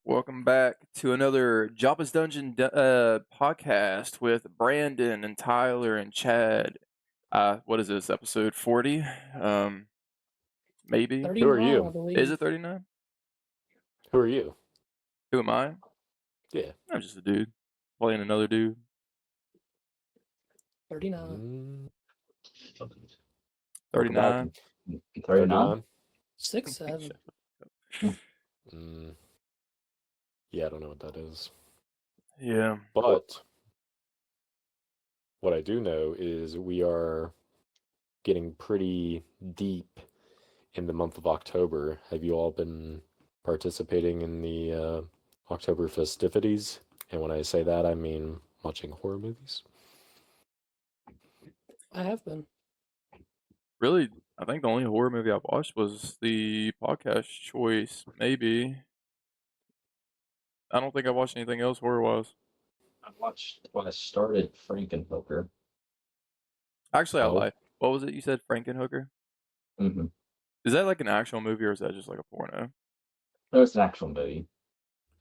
Welcome back to another Jabba's Dungeon podcast with Brandon and Tyler and Chad. What is this, episode 40? Maybe. Who are 39, I you? believe. Is it 39? Who are you? Who am I? Yeah. I'm just a dude playing another dude. 39. 39. 39. 6, 7. Yeah, I don't know what that is. Yeah. But what I do know is we are getting pretty deep in the month of October. Have you all been participating in the October festivities? And when I say that, I mean watching horror movies. I have been. Really, I think the only horror movie I watched was the podcast choice, maybe. I don't think I watched anything else horror-wise. I started Frankenhooker. Actually, I Oh. lied. What was it you said, Frankenhooker? Mm-hmm. Is that like an actual movie or is that just like a porno? No, it's an actual movie.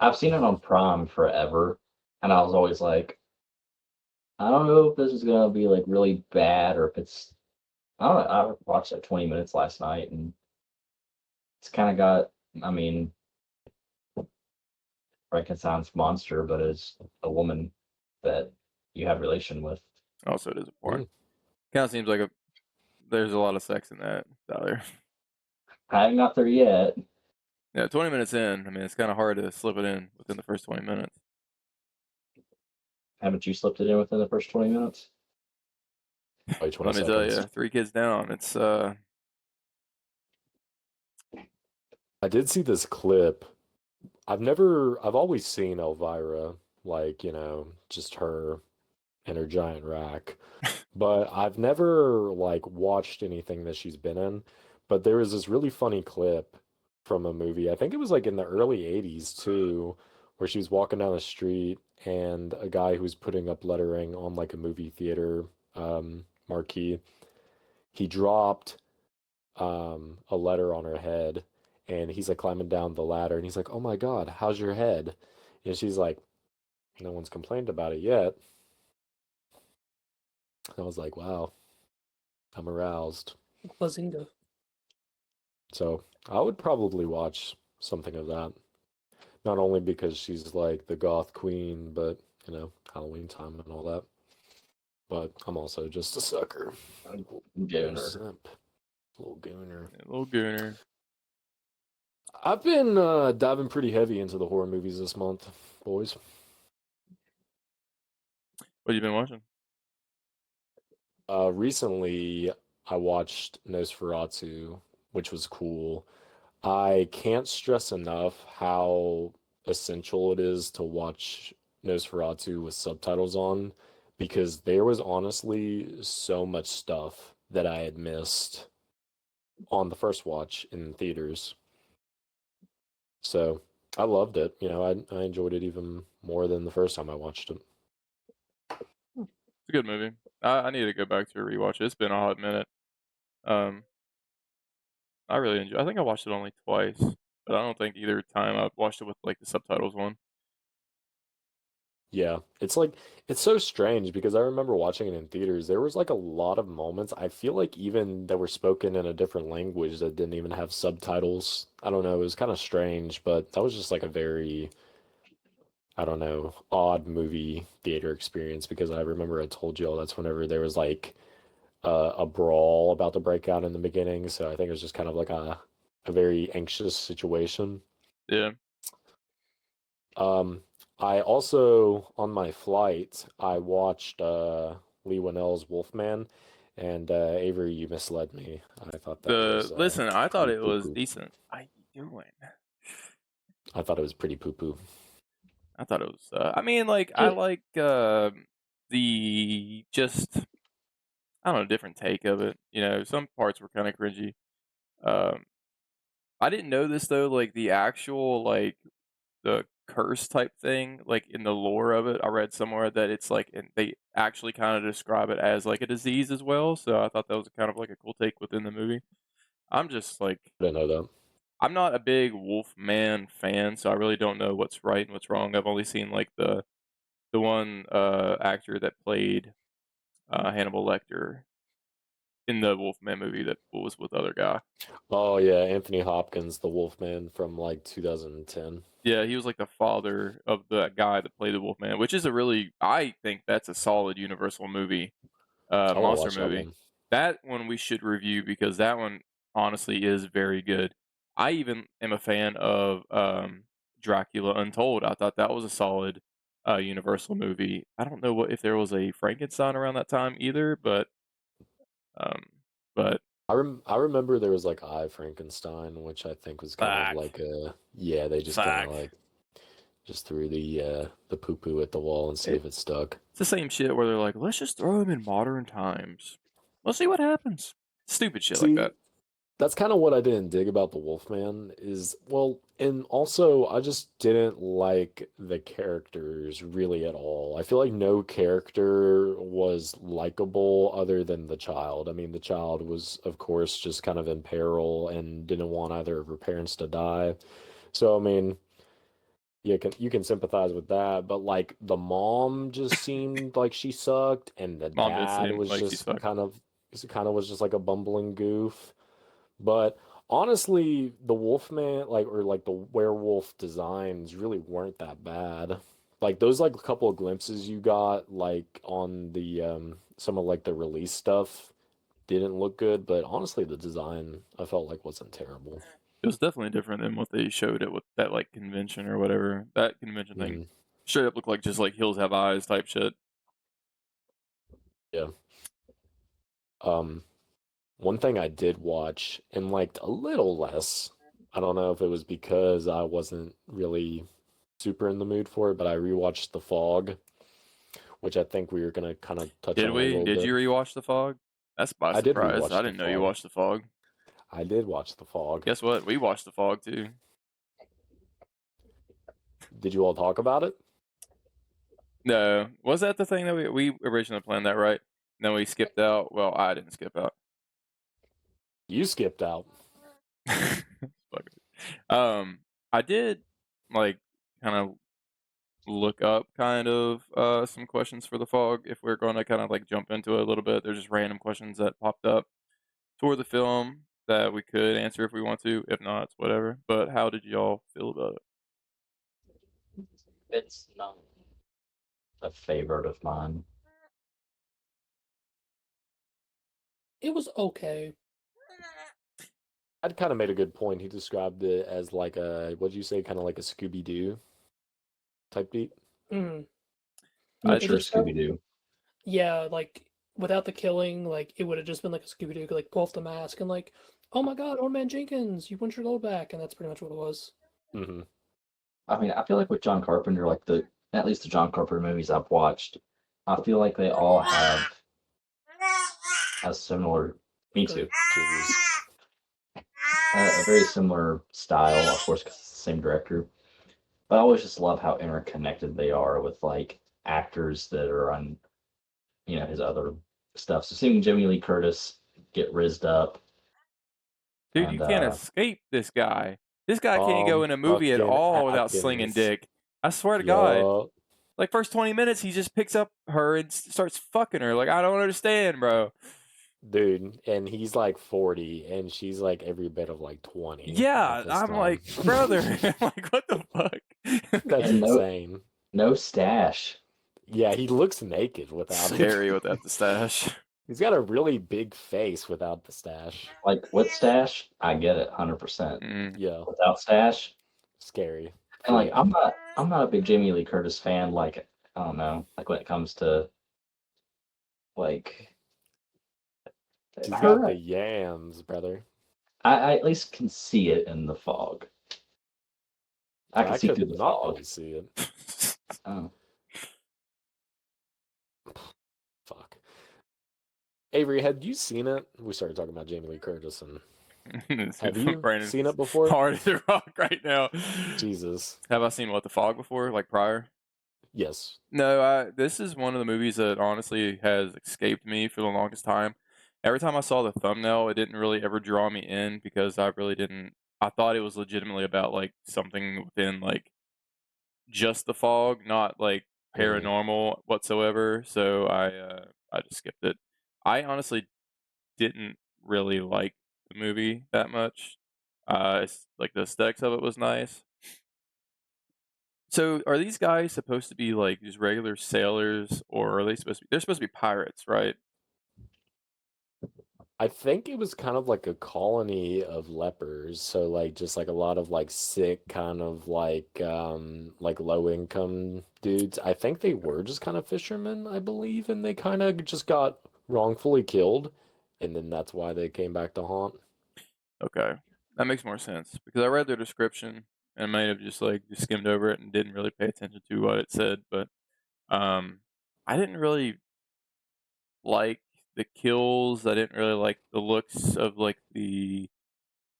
I've seen it on Prime forever, and I was always like, I don't know if this is gonna be like really bad or if it's. I don't know. I watched like 20 minutes last night, and it's kind of got. I mean, Frankenstein's monster, but it's a woman that you have relation with. Also, it is a porn. Kind of seems like there's a lot of sex in that, Tyler. I'm not there yet. Yeah, 20 minutes in. I mean, it's kind of hard to slip it in within the first 20 minutes. Haven't you slipped it in within the first 20 minutes? Wait 20 Let me tell seconds. you, 3 kids down. It's I did see this clip. I've always seen Elvira, like, just her in her giant rack. But I've never like watched anything that she's been in. But there was this really funny clip from a movie. I think it was like in the early 80s too, where she was walking down the street and a guy who was putting up lettering on like a movie theater marquee, he dropped a letter on her head and he's like climbing down the ladder and he's like, "Oh my God, how's your head?" And she's like, "No one's complained about it yet." I was like, wow, I'm aroused. Bazinga. So I would probably watch something of that. Not only because she's like the goth queen, but, Halloween time and all that. But I'm also just a sucker. Gooner. Simp. Little gooner. a little gooner. I've been diving pretty heavy into the horror movies this month, boys. What have you been watching? Recently, I watched Nosferatu, which was cool. I can't stress enough how essential it is to watch Nosferatu with subtitles on, because there was honestly so much stuff that I had missed on the first watch in theaters. So I loved it. I enjoyed it even more than the first time I watched it. It's a good movie. I need to go back to rewatch it. It's been a hot minute. I really enjoy. I think I watched it only twice, but I don't think either time I watched it with like the subtitles on. Yeah, it's so strange because I remember watching it in theaters. There was like a lot of moments I feel like even that were spoken in a different language that didn't even have subtitles. I don't know, it was kind of strange, but that was just like a very, I don't know, odd movie theater experience because I remember I told you all that's whenever there was like a brawl about to break out in the beginning, so I think it was just kind of like a very anxious situation. Yeah. I also, on my flight, I watched Lee Winnell's Wolfman, and Avery, you misled me. I thought that was Listen, I thought it was poo-poo. decent. How you doing? I thought it was pretty poo-poo. I thought it was. I mean, like I like the just I don't know, different take of it. Some parts were kind of cringy. Um, I didn't know this though. Like the actual like the curse type thing, like in the lore of it. I read somewhere that it's like, and they actually kind of describe it as like a disease as well. So I thought that was kind of like a cool take within the movie. I'm just like, I didn't know that. I'm not a big Wolfman fan, so I really don't know what's right and what's wrong. I've only seen like the one actor that played Hannibal Lecter in the Wolfman movie that was with the other guy. Oh yeah, Anthony Hopkins, the Wolfman from like 2010. Yeah, he was like the father of the guy that played the Wolfman, which is a really, I think that's a solid Universal movie, I want to monster watch that movie. one. That one we should review because that one honestly is very good. I even am a fan of Dracula Untold. I thought that was a solid Universal movie. I don't know if there was a Frankenstein around that time either, um, but I remember there was like I Frankenstein, which I think was kind of fuck, like a yeah, they just kind of fuck. like just threw the poo poo at the wall and see if it stuck. It's the same shit where they're like, let's just throw him in modern times. We'll see what happens. Stupid shit like See, that. that's kind of what I didn't dig about the Wolfman is, well, and also I just didn't like the characters really at all. I feel like no character was likable other than the child. I mean, the child was, of course, just kind of in peril and didn't want either of her parents to die. So, I mean, you can sympathize with that, but like the mom just seemed like she sucked, and the Mom did dad seem was like she just sucked. kind of was just like a bumbling goof. But honestly, the Wolfman, like, or like the werewolf designs really weren't that bad. Like those like couple of glimpses you got like on the some of like the release stuff didn't look good, but honestly the design I felt like wasn't terrible. It was definitely different than what they showed it with that like convention or whatever. That convention thing Hmm. straight up looked like just like Hills Have Eyes type shit. Yeah. Um, One thing I did watch and liked a little less, I don't know if it was because I wasn't really super in the mood for it, but I rewatched The Fog, which I think we were gonna kind of touch Did on a we? little Did bit. you rewatch The Fog? That's by I did surprise. I rewatch The didn't know you Fog. watched The Fog. I did watch The Fog. Guess what? We watched The Fog too. Did you all talk about it? No. Was that the thing that we originally planned that, right? Then we skipped out. Well, I didn't skip out. You skipped out. Fuck it. I did like kind of look up kind of some questions for the fog if we're going to kind of like jump into it a little bit. There's just random questions that popped up for the film that we could answer if we want to. If not, it's whatever. But how did y'all feel about it? It's not a favorite of mine. It was okay. I'd kind of made a good point. He described it as like a, what'd you say, kind of like a Scooby Doo type beat. Mm. I Miniature just felt, Scooby Doo. yeah, like without the killing, like it would have just been like a Scooby Doo, like pull off the mask and like, oh my God, Old Man Jenkins, you want your gold back, and that's pretty much what it was. Hmm. I mean, I feel like with John Carpenter, like at least the John Carpenter movies I've watched, I feel like they all have a similar. Me Agree. too. Jeez. A very similar style, of course, 'cause it's the same director. But I always just love how interconnected they are with like actors that are on, his other stuff. So seeing Jamie Lee Curtis get rizzed up Dude, you and can't escape this guy. This guy can't go in a movie at Fucking all without slinging Atkins. dick. I swear to God. Yup. Like first 20 minutes, he just picks up her and starts fucking her. Like I don't understand, bro. Dude, and he's like 40 and she's like every bit of like 20 at Yeah, this I'm time. like, brother, like what the fuck? That's and insane. no stash. Yeah, he looks naked without Scary it. without the stash. He's got a really big face without the stash. Like with stash, I get it 100%. Mm. Yeah, Without stash, scary. and like Freak. I'm not a big Jamie Lee Curtis fan. Like I don't know, like when it comes to like She's got the her, yams, brother. I at least can see it in the fog. I can I see could through the not fog. really see it. Oh. Fuck. Avery, had you seen it? We started talking about Jamie Lee Curtis and Have you Brandon's seen it before? hard as a rock right now. Jesus. Have I seen What the Fog before, like prior? Yes. No, this is one of the movies that honestly has escaped me for the longest time. Every time I saw the thumbnail, it didn't really ever draw me in because I really didn't. I thought it was legitimately about like something within like just the fog, not like Mhm. paranormal whatsoever. So I just skipped it. I honestly didn't really like the movie that much. It's, like the aesthetics of it was nice. So are these guys supposed to be like just regular sailors, or are they supposed to be? They're supposed to be pirates, right? I think it was kind of like a colony of lepers, so like just like a lot of like sick kind of like low income dudes. I think they were just kind of fishermen, I believe, and they kind of just got wrongfully killed, and then that's why they came back to haunt. Okay, that makes more sense because I read their description and might have just like just skimmed over it and didn't really pay attention to what it said. But um, I didn't really like the kills. I didn't really like the looks of like the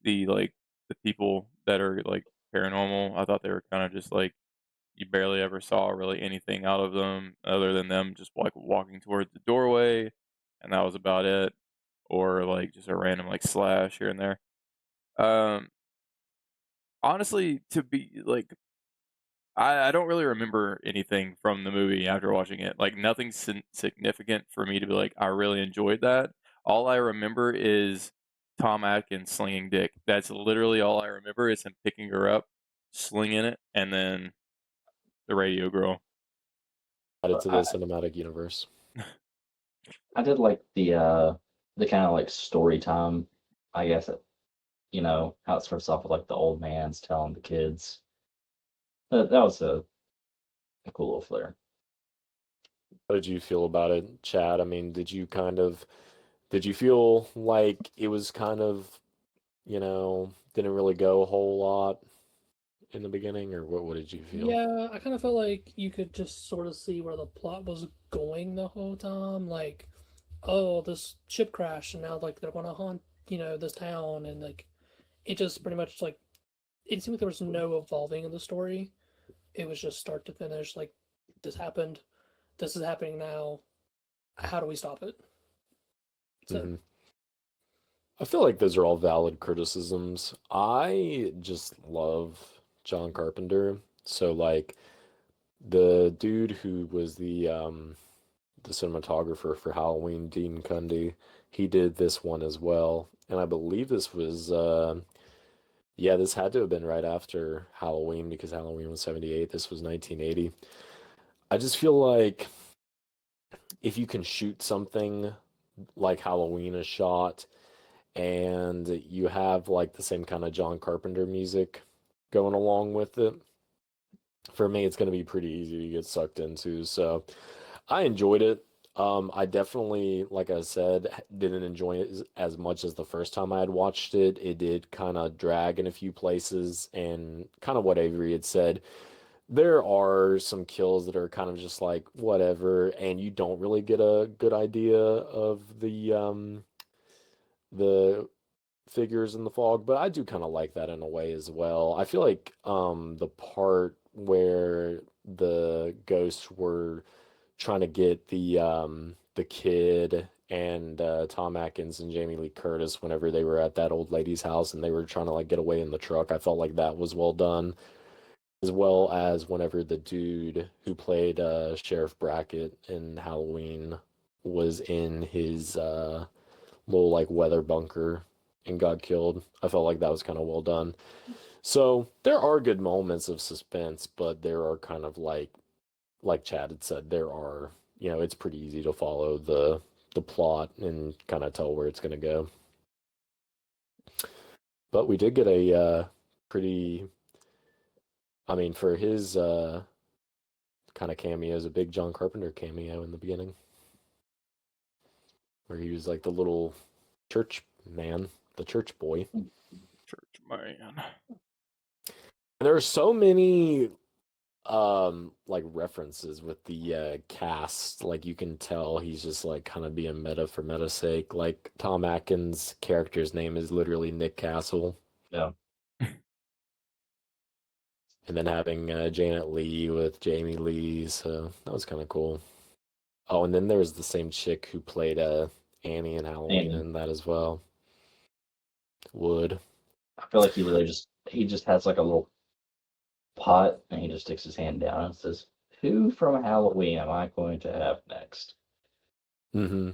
like the people that are like paranormal. I thought they were kind of just like you barely ever saw really anything out of them other than them just like walking towards the doorway, and that was about it. Or like just a random like slash here and there. Um, honestly, to be like, I don't really remember anything from the movie after watching it. Like nothing significant for me to be like, I really enjoyed that. All I remember is Tom Atkins slinging dick. That's literally all I remember is him picking her up, slinging it, and then the radio girl. Added But to the cinematic universe. I did like the kind of like story time, I guess. How it starts off with like the old man's telling the kids. That was a cool little flair. How did you feel about it, Chad? I mean, did you feel like it was kind of, didn't really go a whole lot in the beginning, or what did you feel? Yeah, I kind of felt like you could just sort of see where the plot was going the whole time. Like, oh, this ship crashed, and now like they're gonna haunt, this town, and like it just pretty much like it seemed like there was no evolving in the story. It was just start to finish. Like, this happened, this is happening now. How do we stop it? So Hmm. I feel like those are all valid criticisms. I just love John Carpenter. So like the dude who was the cinematographer for Halloween, Dean Cundy, he did this one as well. And I believe this was yeah, this had to have been right after Halloween because Halloween was 78. This was 1980. I just feel like if you can shoot something like Halloween is shot and you have like the same kind of John Carpenter music going along with it, for me it's going to be pretty easy to get sucked into. So I enjoyed it. I definitely, like I said, didn't enjoy it as much as the first time I had watched it. It did kind of drag in a few places, and kind of what Avery had said. There are some kills that are kind of just like whatever, and you don't really get a good idea of the figures in the fog, but I do kind of like that in a way as well. I feel like the part where the ghosts were trying to get the kid and Tom Atkins and Jamie Lee Curtis whenever they were at that old lady's house and they were trying to like get away in the truck. I felt like that was well done, as well as whenever the dude who played Sheriff Brackett in Halloween was in his little like weather bunker and got killed. I felt like that was kind of well done. So there are good moments of suspense, but there are kind of like Chad had said, there are, it's pretty easy to follow the plot and kind of tell where it's going to go. But we did get a pretty, I mean, for his kind of cameos, a big John Carpenter cameo in the beginning, where he was like the little church man, the church boy. Church man. And there are so many like references with the cast. Like you can tell he's just like kind of being meta for meta's sake. Like Tom Atkins' character's name is literally Nick Castle. Yeah. And then having Janet Leigh with Jamie Lee, so that was kind of cool. Oh, and then there was the same chick who played Annie in Halloween Annie. in that as well. Wood. I feel like he just has like a little pot and he just sticks his hand down and says, "Who from Halloween am I going to have next?" Mm-hmm.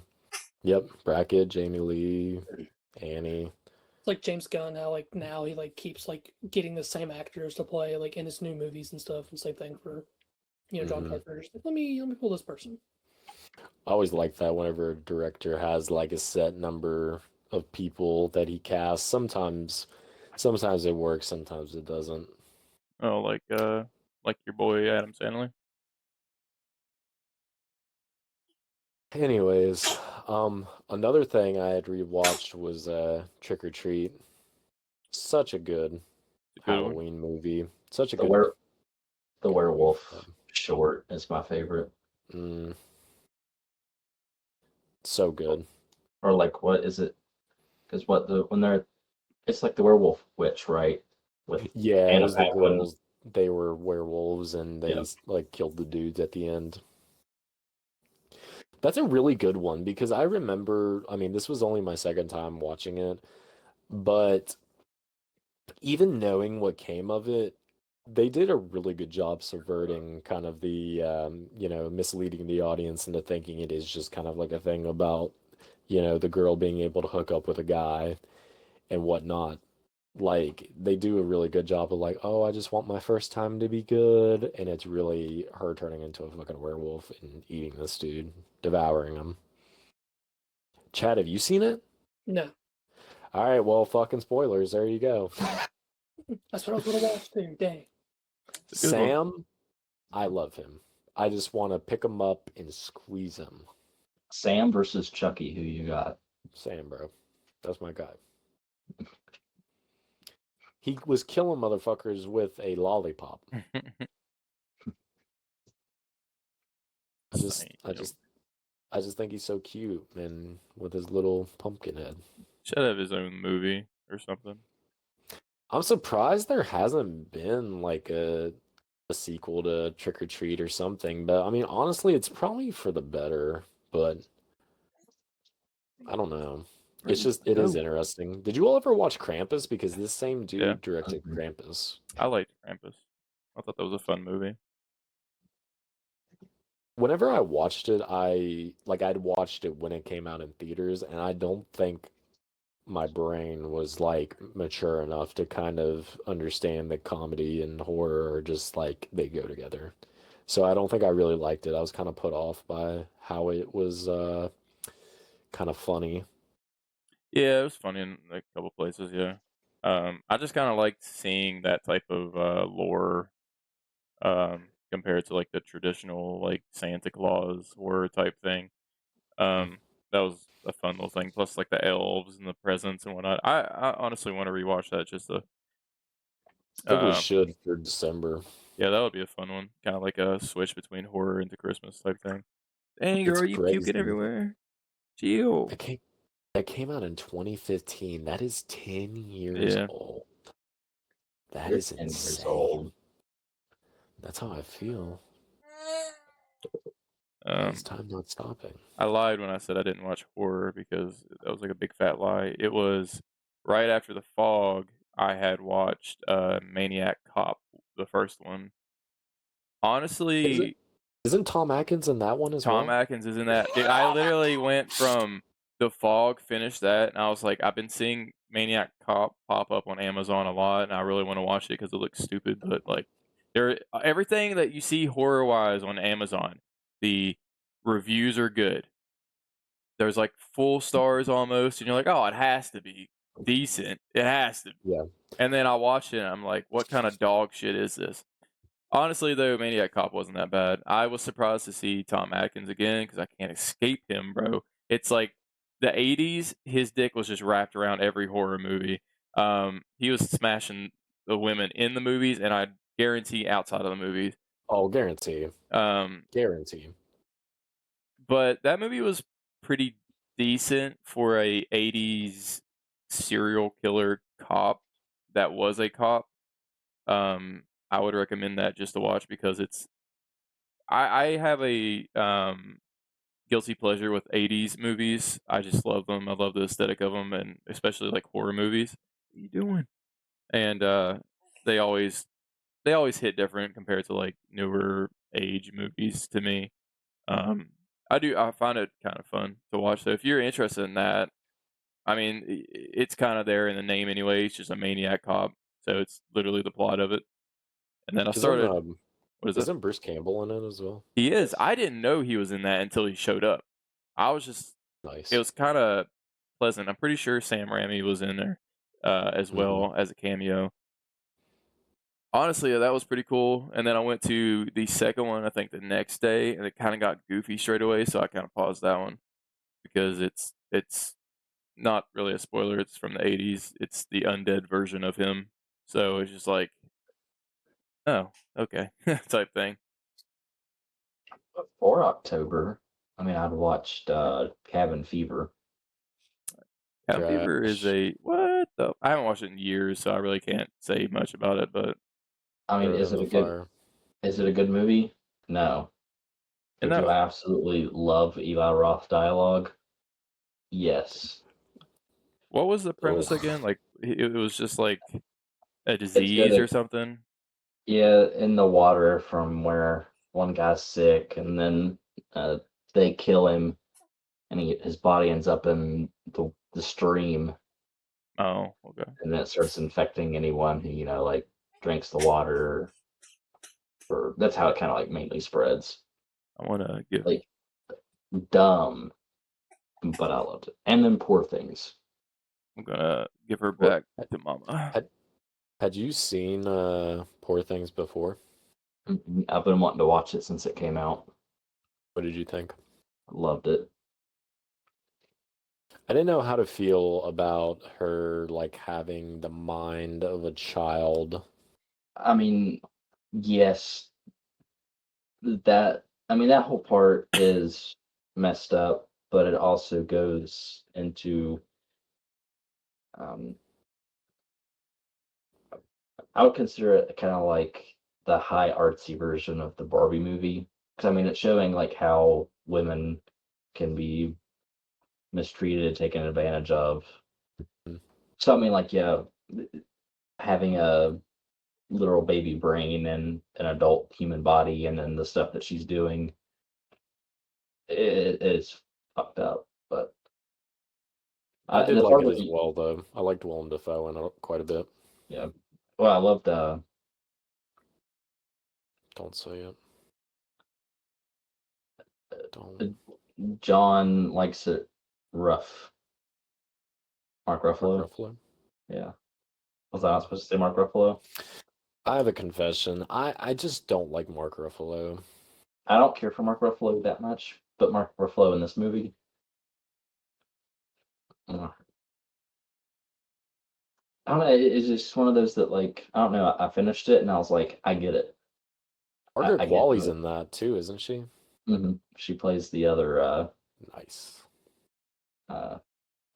Yep. Brackett, Jamie Lee, Annie. It's like James Gunn, how like now he like keeps like getting the same actors to play like in his new movies and stuff, and same thing for John Mhm. Carpenter. Just like, let me pull this person. I always like that whenever a director has like a set number of people that he casts. Sometimes it works, sometimes it doesn't. Oh, like your boy Adam Sandler. Anyways, another thing I had rewatched was Trick or Treat. Such a good It's a good one. Halloween movie. Such a The good were the werewolf um, short is my favorite. mm, so good. Or like what is it? Because it's like the werewolf witch, right? With Yeah, it Anna was the Paquin. girls. They were werewolves and Yeah. like killed the dudes at the end. That's a really good one because I remember, I mean, this was only my second time watching it, but even knowing what came of it, they did a really good job subverting kind of the, misleading the audience into thinking it is just kind of like a thing about, the girl being able to hook up with a guy and whatnot. Like, they do a really good job of like, oh, I just want my first time to be good, and it's really her turning into a fucking werewolf and eating this dude, devouring him. Chad, have you seen it? No, All right, well, fucking spoilers. There you go. that's what I was gonna watch too. Dang. It's a good one. Sam, I love him. I just want to pick him up and squeeze him. Sam versus Chucky, who you got? Sam, bro. That's my guy. He was killing motherfuckers with a lollipop. I just, I Same. just, I just think he's so cute, and with his little pumpkin head. Should have his own movie or something. I'm surprised there hasn't been like a sequel to Trick or Treat or something, but I mean, honestly, it's probably for the better, but I don't know. It's Ready just, to it is go. interesting. Did you all ever watch Krampus? Because this same Yeah, dude directed Mhm. Krampus. I liked Krampus. I thought that was a fun movie. Whenever I watched it, I'd watched it when it came out in theaters, and I don't think my brain was like mature enough to kind of understand that comedy and horror are just like they go together. So I don't think I really liked it. I was kind of put off by how it was kind of funny. Yeah, it was funny in a couple places. Yeah, I just kind of liked seeing that type of lore compared to like the traditional like Santa Claus horror type thing. Um, that was a fun little thing. Plus, like the elves and the presents and whatnot. I honestly want to rewatch that just to. I think we Um, should for December. yeah, that would be a fun one. Kind of like a switch between horror into Christmas type thing. Dang, It's girl, you puking crazy. everywhere. Chill. That came that came out in 2015. That is 10 years Yeah. old. That You're is 10 years insane. old. That's how I feel. Is Um, time not stopping? I lied when I said I didn't watch horror because that was like a big fat lie. It was right after The Fog. I had watched Maniac Cop, the first one. Is it? Honestly, Isn't Tom Atkins in that one as Tom well? Atkins is in that. Dude, I literally went from The Fog, finished that, and I was like, I've been seeing Maniac Cop pop up on Amazon a lot, and I really want to watch it because it looks stupid. But like, everything that you see horror wise on Amazon, the reviews are good. There's like full stars almost, and you're like, oh, it has to be decent. It has to be. Yeah. And then I watched it, and I'm like, what kind of dog shit is this? Honestly, though, Maniac Cop wasn't that bad. I was surprised to see Tom Atkins again because I can't escape him, bro. It's like the '80s. His dick was just wrapped around every horror movie. He was smashing the women in the movies, and I guarantee outside of the movies. Oh, guarantee. Um, Guarantee. but that movie was pretty decent for a 80s serial killer cop that was a cop. I would recommend that just to watch because I have a guilty pleasure with 80s movies. I just love them. I love the aesthetic of them, and especially like horror movies. What are you doing? And they always they always hit different compared to like newer age movies to me. Um, I find it kind of fun to watch. So if you're interested in that, I mean, it's kind of there in the name anyway. He's just a maniac cop, so it's literally the plot of it. And then I Isn't started. What is that? isn't Bruce Campbell in it as well? He is. Yes. I didn't know he was in that until he showed up. I was just. It Nice. was kind of pleasant. I'm pretty sure Sam Raimi was in there as well as a cameo. Honestly, that was pretty cool. And then I went to the second one, I think the next day, and it kind of got goofy straight away. So I kind of paused that one because it's not really a spoiler. It's from the 80s. It's the undead version of him. So it's just like, oh, okay, type thing. For October, I mean, I'd watched Cabin Fever. Cabin Fever is Trash. what the? I haven't watched it in years, so I really can't say much about it. But I mean, Throw it in the fire. is it a good movie? No. But do enough. I absolutely love Eli Roth dialogue? Yes. What was the premise Ugh. again? Like it was just like a It's disease or good. something. Yeah, in the water from where one guy's sick, and then they kill him, and his body ends up in the stream, Oh, okay. and then it starts infecting anyone who like drinks the water. Or that's how it kind of like mainly spreads. I want to give. Like dumb, but I loved it. And then Poor Things. I'm gonna give her What back to Mama. had you seen Poor Things before? I've been wanting to watch it since it came out. What did you think? Loved it. I didn't know how to feel about her like having the mind of a child. I mean, yes, that whole part is messed up, but it also goes into um I would consider it kind of like the high artsy version of the Barbie movie. Because I mean, it's showing like how women can be mistreated, taken advantage of. Mm. So I mean, like yeah, having a literal baby brain and an adult human body, and then the stuff that she's doing, it's fucked up. But I did the like part it with as well, though. I liked Willem Dafoe in it quite a bit. yeah, well, I loved Don't say it. Don't. John likes it rough. Mark Mark Ruffalo. Ruffalo. Yeah. Was I not supposed to say Mark Ruffalo? I have a confession. I just don't like Mark Ruffalo. I don't care for Mark Ruffalo that much, but Mark Ruffalo in this movie, uh, I don't know. It's just one of those that, like, I don't know. I finished it and I was like, I get it. Margaret I get Qualley's the. in that too, isn't she? She plays the other Nice. uh,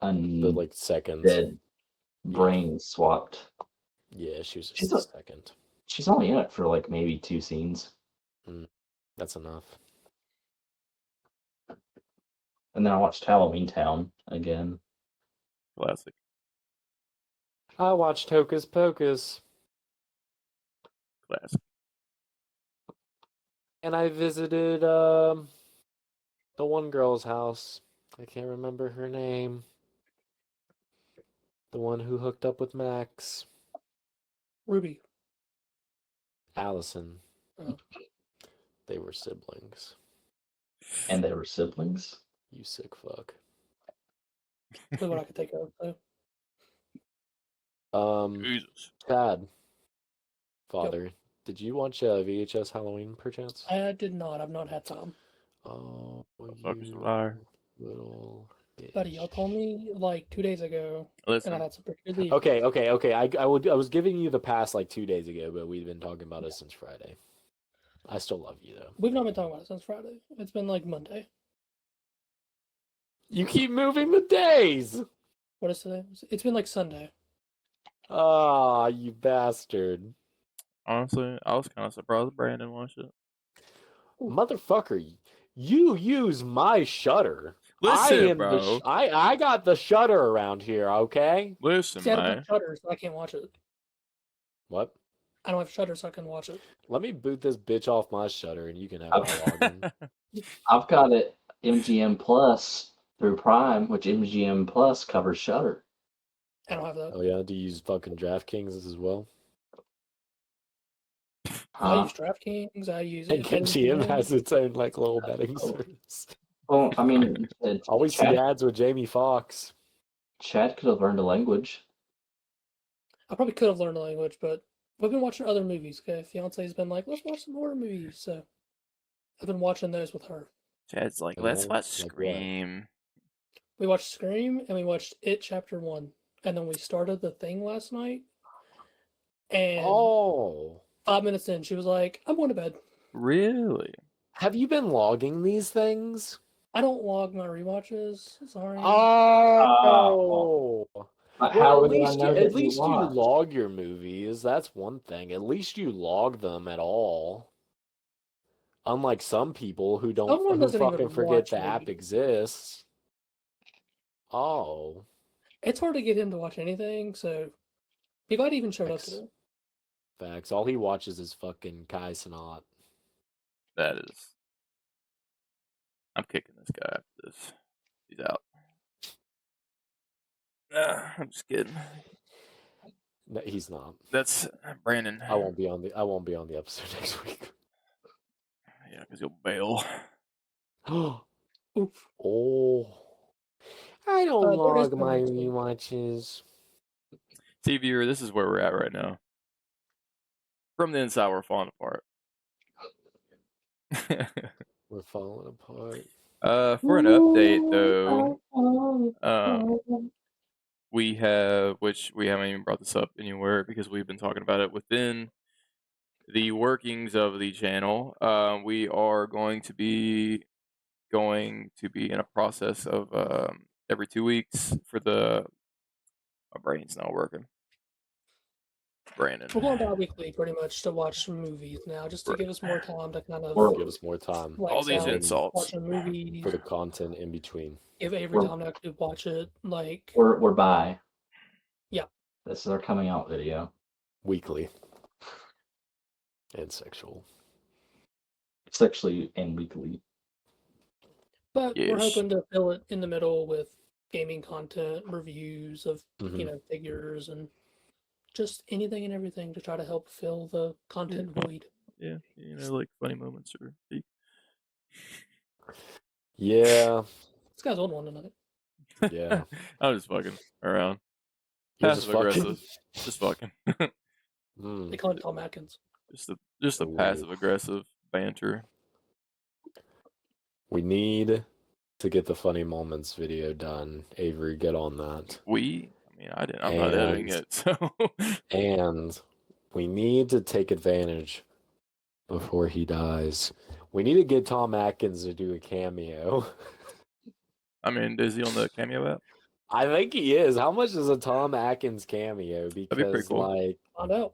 The like undead second. Yeah. brain swapped. Yeah, she was She's just the a, second. she's only in it for like maybe 2 scenes, That's enough. and then I watched Halloween Town again. Classic. I watched Hocus Pocus. Classic. And I visited the one girl's house. I can't remember her name. The one who hooked up with Max. Ruby. Allison. Oh. They were siblings. And they were siblings. You sick fuck. That's what I could think of. So. Jesus. Chad. Father. Did you watch VHS Halloween perchance? I did not. I've not had time. Oh, Fucker's a you liar. little bitch. Buddy, y'all told me like 2 days ago, and Listen, I had some pretty good leave. Okay. I was giving you the pass like 2 days ago, but we've been talking about it since Friday. I still love you though. We've not been talking about it since Friday. It's been like Monday. You keep moving the days. What is today? It's been like Sunday. Ah, you bastard. Honestly, I was kind of surprised Brandon watched it. Motherfucker, you use my shutter. Listen, bro. I got the shutter around here, okay? Listen, See, I don't have man. Shutter, so I can't watch it. What? I don't have Shutter, so I can watch it. Let me boot this bitch off my shutter and you can have my login. I've got it MGM Plus through Prime, which MGM Plus covers Shutter. I don't have that. Oh yeah, do you use fucking DraftKings as well? I use DraftKings. I use And MGM BetMGM. has its own like little betting Oh. service. Well, I mean, Always see ads with Jamie Foxx. Chad could have learned a language. I probably could have learned a language, but we've been watching other movies. Okay, fiance's been like, let's watch some horror movies. So I've been watching those with her. Chad's like, Oh, let's watch like what? Scream. We watched Scream and we watched It Chapter 1. And then we started The Thing last night. And Oh. 5 minutes in, she was like, I'm going to bed. Really? Have you been logging these things? I don't log my rewatches. Sorry. Oh. But Well, how at would I least know you, that at least you watched? log your movies. That's one thing. At least you log them at all. Unlike some people who Someone doesn't even fucking forget watch the app movies. exists. Oh. It's hard to get him to watch anything, so be glad he even showed up Facts. today. Facts. All he watches is fucking Kai Sanat. That is. I'm kicking this guy after this. He's out. I'm just kidding. No, he's not. That's Brandon. I won't be on the episode next week. Yeah, because you'll bail. Oof. Oh. I don't There is log no my next week. rewatches. See, viewer, this is where we're at right now. From the inside, we're falling apart. We're falling apart. For an update, though, we have, which we haven't even brought this up anywhere because we've been talking about it within the workings of the channel. We are going to be in a process of every 2 weeks for the. My brain's not working. Brandon. We're going bi-weekly pretty much to watch movies now, just to Right. give us more time to kind of Give us more time All these out, insults. watching movies. for the content in between. Give Avery time to actually watch it. Like We're by. Yeah. This is our coming out video. Weekly. And sexual. Sexually and weekly. But we're Yes. hoping to fill it in the middle with gaming content, reviews of Mhm. figures, and just anything and everything to try to help fill the content void. Yeah, like funny moments or. Yeah. This guy's on one tonight. Yeah. I'm just fucking around. You're just Passive fucking. aggressive. Just fucking. They call him Tom Atkins. Just a Ooh. passive aggressive banter. We need to get the funny moments video done. Avery, get on that. I didn't. I'm not editing And- it, so. And we need to take advantage before he dies. We need to get Tom Atkins to do a cameo. I mean, is he on the Cameo app? I think he is. How much is a Tom Atkins cameo? be pretty Because, cool. Find out.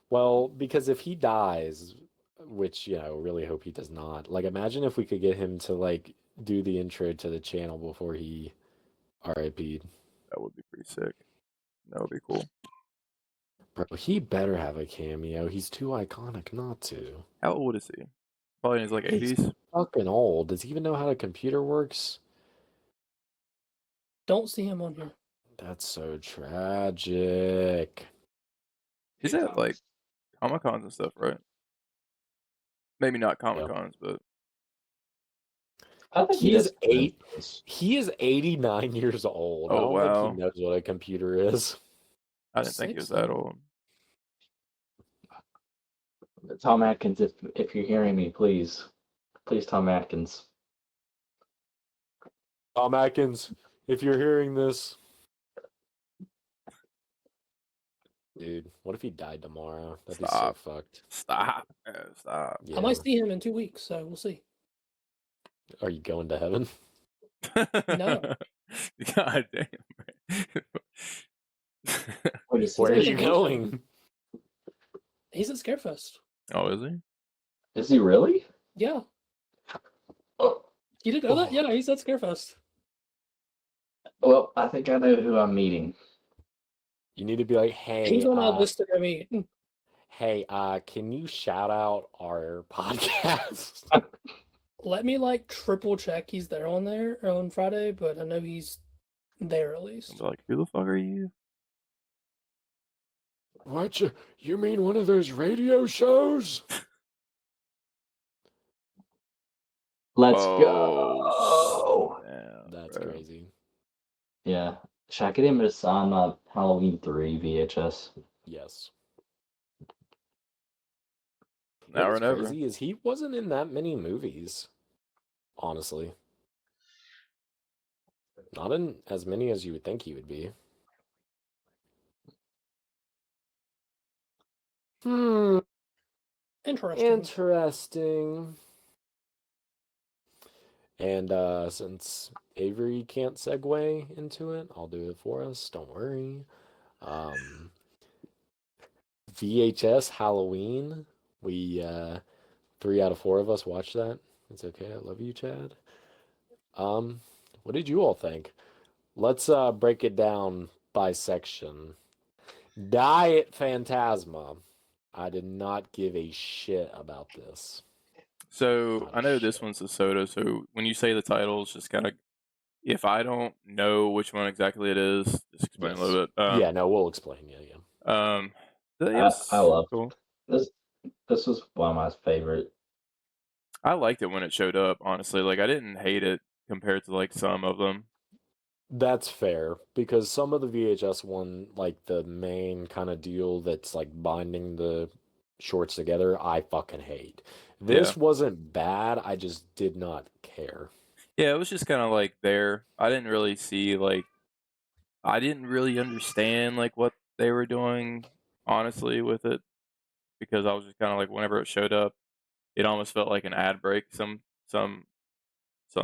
well, because if he dies, which, really hope he does not. Like, imagine if we could get him to, do the intro to the channel before he RIP'd. That would be pretty sick. That would be cool. Bro, he better have a cameo. He's too iconic not to. How old is he? Probably in his He's 80s. fucking old. Does he even know how the computer works? Don't see him on here. That's so tragic. He's at Comic Cons and stuff, right? Maybe not Comic Cons, but I think He is does. He is 89 years old. I Oh, don't wow. think he knows what a computer is. I didn't think he was that old. Tom Atkins, if you're hearing me, please, Tom Atkins. Tom Atkins, if you're hearing this, Dude, what if he died tomorrow? That'd be so Stop. fucked. Stop. Stop. I Yeah. might see him in 2 weeks, so we'll see. Are you going to heaven? No. God damn. Wait, is Where are He's you on vacation. going? He's at Scarefest. Oh, is he? Is he really? Yeah. Oh, You didn't know that? Yeah, he's at Scarefest. well, I think I know who I'm meeting. You need to be like, hey, He's on our list to go meet. hey, can you shout out our podcast? Let me triple check he's there on Friday, but I know he's there at least. I'm like, who the fuck are you? What? You mean one of those radio shows? Let's Oh, go. snap, That's bro. crazy. Yeah. Should I get him to sign up Halloween 3 VHS? Yes. Now or What's never. crazy is he wasn't in that many movies, honestly. Not in as many as you would think he would be. Interesting. Interesting. And since Avery can't segue into it, I'll do it for us. Don't worry. VHS Halloween. We 3 out of 4 of us watched that. It's okay. I love you, Chad. What did you all think? Let's break it down by section. Diet Phantasma. I did not give a shit about this. So Not I a know this shit. one's a soda. So when you say the titles, just kind of, if I don't know which one exactly it is, just explain a little bit. Yeah, no, we'll explain. Yeah. It I was love cool. this. This was one of my favorite. I liked it when it showed up. Honestly, like I didn't hate it compared to like some of them. That's fair because some of the VHS one, like the main kind of deal that's like binding the shorts together, I fucking hate. This wasn't bad. I just did not care. Yeah, it was just kind of like there. I didn't really see like I didn't really understand like what they were doing honestly with it because I was just kind of like whenever it showed up, it almost felt like an ad break some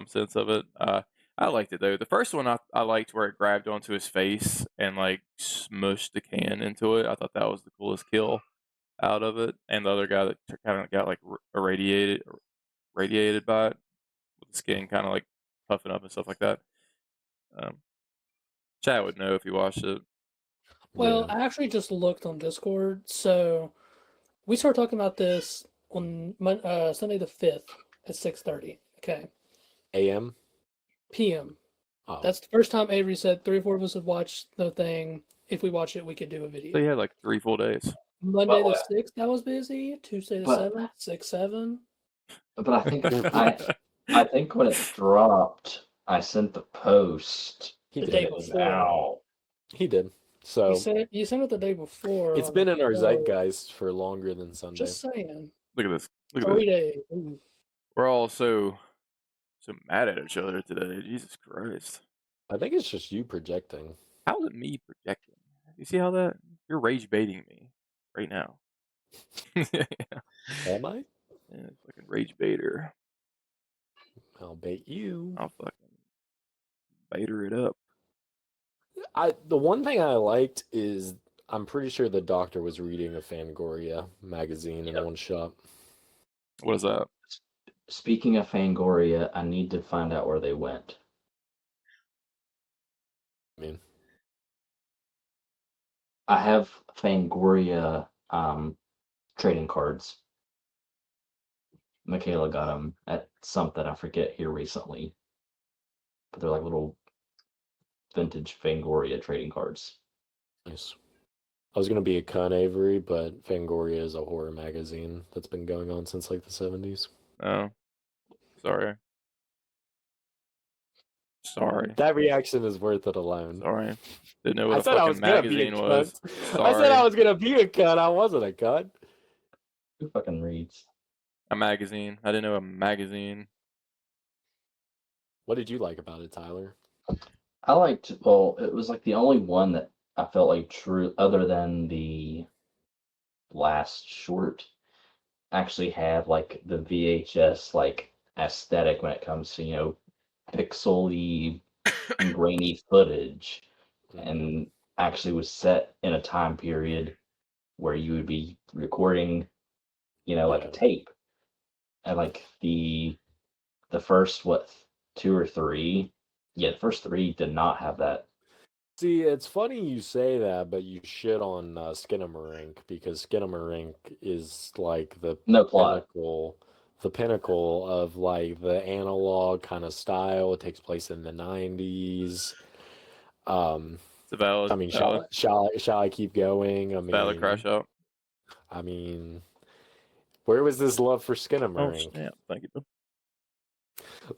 sense of it. I liked it though. The first one I liked where it grabbed onto his face and like smushed the can into it. I thought that was the coolest kill out of it. And the other guy that kind of got like radiated by it with the skin kind of like puffing up and stuff like that. Chad would know if he watched it. Well, Yeah. I actually just looked on Discord. So we started talking about this on Sunday the 5th at 6:30. Okay. AM? PM. Oh. That's the first time Avery said 3 or 4 of us have watched the thing. If we watch it, we could do a So video. he had like 3 full days. Monday Well, the 6th, that was busy. Tuesday the but- 7th, 6, 7. But I think I think when it dropped, I sent the post. He The did. day It was before. out. He did. So You sent it the day before. it's on been the in our 3rd. zeitgeist for longer than Sunday. Just saying. Look at this. Look at 3 this. days. Ooh. We're all so mad at each other today. Jesus Christ. I think it's just you projecting. How is it me projecting? You see how that you're rage baiting me right now? Yeah, Am I? fucking rage baiter. I'll bait you. I'll fucking baiter it up. The one thing I liked is I'm pretty sure the doctor was reading a Fangoria magazine in Yep. one shot. What is that? Speaking of Fangoria, I need to find out where they went. I mean, I have Fangoria trading cards. Michaela got them at something I forget here recently, but they're like little vintage Fangoria trading cards. nice. I was gonna be a cunt, Avery, but Fangoria is a horror magazine that's been going on since like the 70s. Oh, sorry. Sorry. That reaction is worth it alone. Sorry. Didn't know what I a said I was fucking gonna be a magazine was. cunt. I said I was gonna be a cunt. I wasn't a cunt. Who fucking reads? A magazine. I didn't know a magazine. What did you like about it, Tyler? I liked, well, it was like the only one that I felt like true, other than the last short, actually have like the VHS like aesthetic when it comes to pixely and grainy footage, and actually was set in a time period where you would be recording, like a Yeah. tape, and like the first what 2 or 3, yeah, the first 3 did not have that. See, it's funny you say that, but you shit on Skinamarink because Skinamarink is like No plot. the pinnacle of like the analog kind of style. It takes place in the 90s. It's a valid, I mean, valid, shall I keep going? valid crash out. I mean, where was this love for Oh Skinamarink? snap! Thank you.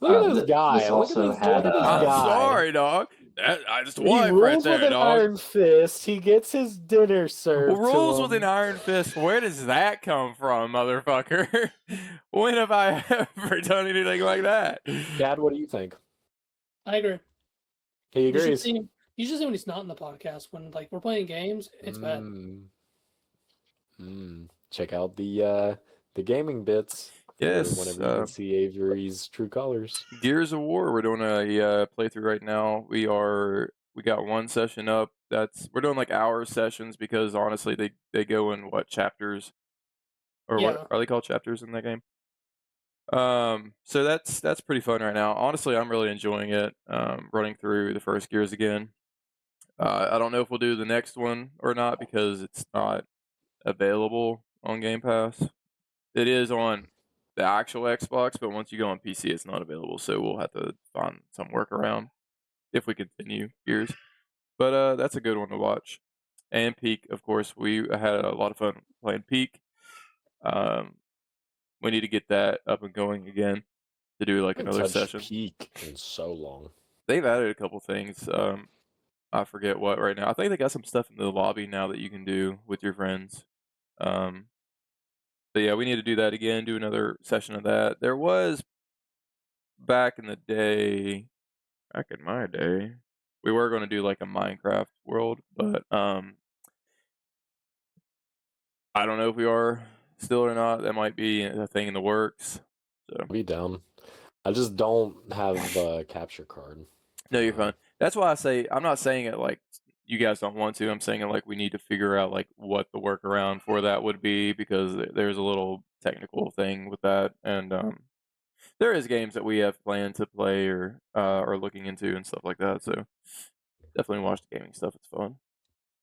Look at this This guy. also Look had at this I'm guy. sorry, dog. That's He wife right rules with there, an dog. iron fist. He gets his dinner served to Rules with an him. iron fist. Where does that come from, motherfucker? When have I ever done anything like that? Dad, what do you think? I agree. He You should agrees. see him. You should see when he's not in the podcast. When like we're playing games, it's bad. Check out the gaming bits for Yes. whenever you can see Avery's true colors. Gears of War. We're doing a playthrough right now. We got one session up. We're doing like hour sessions because honestly, they go in what chapters, or Yeah. what are they called, chapters in that game? So that's pretty fun right now. Honestly, I'm really enjoying it. Running through the first Gears again. I don't know if we'll do the next one or not because it's not available on Game Pass. It is on the actual Xbox, but once you go on PC, it's not available. So we'll have to find some workaround if we continue Gears. But that's a good one to watch. And Peak, of course, we had a lot of fun playing Peak. We need to get that up and going again to do like I haven't another touched session. Peak in so long. They've added a couple things. I forget what right now. I think they got some stuff in the lobby now that you can do with your friends. But yeah, we need to do that again, do another session of that. There was back in the day, back in my day, we were going to do like a Minecraft world, but I don't know if we are still or not. That might be a thing in the works. So I'll be down. I just don't have a capture card. no, you're fine. That's why I say I'm not saying it like you guys don't want to. I'm saying it like we need to figure out like what the workaround for that would be because there's a little technical thing with that, and there is games that we have planned to play or are looking into and stuff like that. So definitely watch the gaming stuff. It's fun.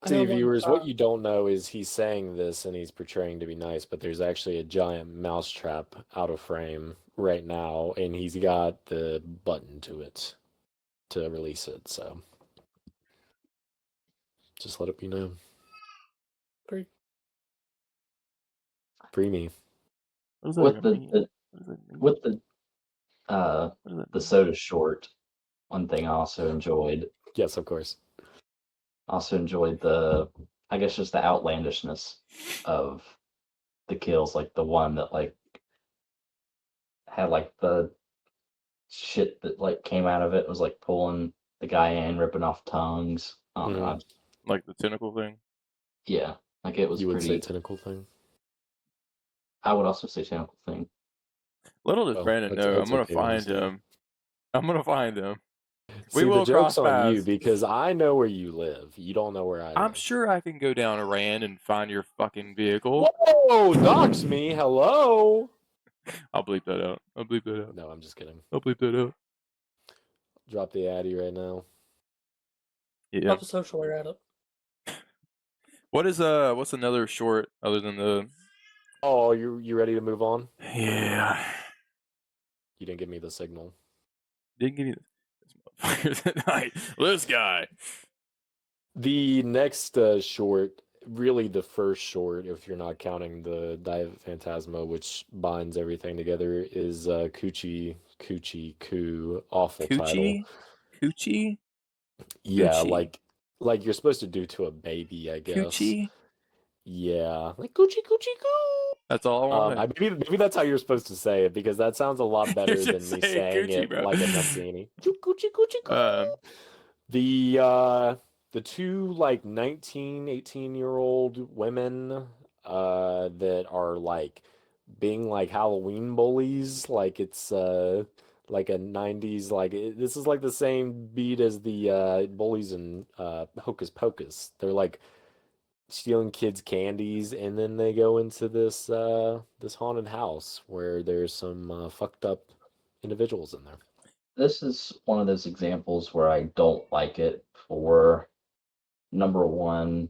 I See, know one viewers, what time- you don't know is he's saying this and he's portraying to be nice, but there's actually a giant mousetrap out of frame right now, and he's got the button to it to release it. So just let it be known. Agree. Free me. What does that With even the, mean? the What does that mean? with the What does that the mean? soda short, one thing I also enjoyed. Yes, of course. Also enjoyed I guess just the outlandishness of the kills, like the one that like had like the shit that like came out of it was like pulling the guy in, ripping off tongues. I don't know. Like the tentacle thing. Yeah, like it was You would say pretty. tentacle thing? I would also say tentacle thing. Little does Oh, Brandon it's- know, it's I'm gonna okay when you find say it. him. I'm gonna find him. We See, the will joke's cross on you paths. because I know where you live. You don't know where I live. I'm sure I can go down a Rand and find your fucking vehicle. Whoa, dox me. Hello. I'll bleep that out. I'll bleep that out. No, I'm just kidding. I'll bleep that out. Drop the Addy right now. Yeah. Drop the social we're at it. What's another short other than the? Oh, you ready to move on? Yeah. You didn't give me the signal. Didn't give you this motherfucker tonight. This guy. The next short, really the first short, if you're not counting the Dive Phantasma, which binds everything together, is Coochie Coo. Awful title. Coochie? Yeah, Coochie. like you're supposed to do to a baby, I guess. Coochie? Yeah, like Coochie Coo. That's all I want. Maybe that's how you're supposed to say it because that sounds a lot better You're than just me saying saying Coochie, it bro. like a Naziani. Coochie Coo. Um, The the two like 19, 18-year-old women that are like being like Halloween bullies, like it's like a 90s this is like the same beat as the bullies in Hocus Pocus. They're like stealing kids' candies, and then they go into this haunted house where there's some fucked up individuals in there. This is one of those examples where I don't like it for number one.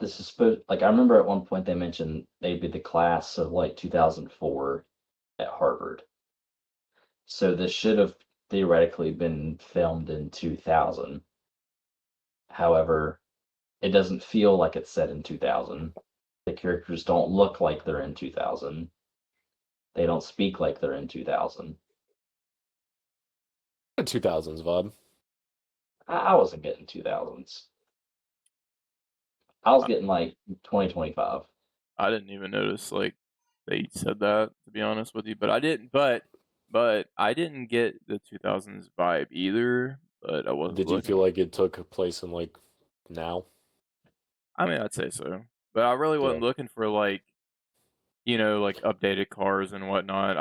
This is supposed like I remember at one point they mentioned they'd be the class of like 2004 at Harvard. So this should have theoretically been filmed in 2000. However, it doesn't feel like it's set in 2000. The characters don't look like they're in 2000. They don't speak like they're in 2000. 2000s vibe. I wasn't getting 2000s. I was I, getting like 2025. I didn't even notice like they said that, to be honest with you, but I didn't. But I didn't get the 2000s vibe either. But I wasn't Did you feel looking. like it took place in like now? I mean, I'd say so, but I really Yeah. wasn't looking for like like updated cars and whatnot.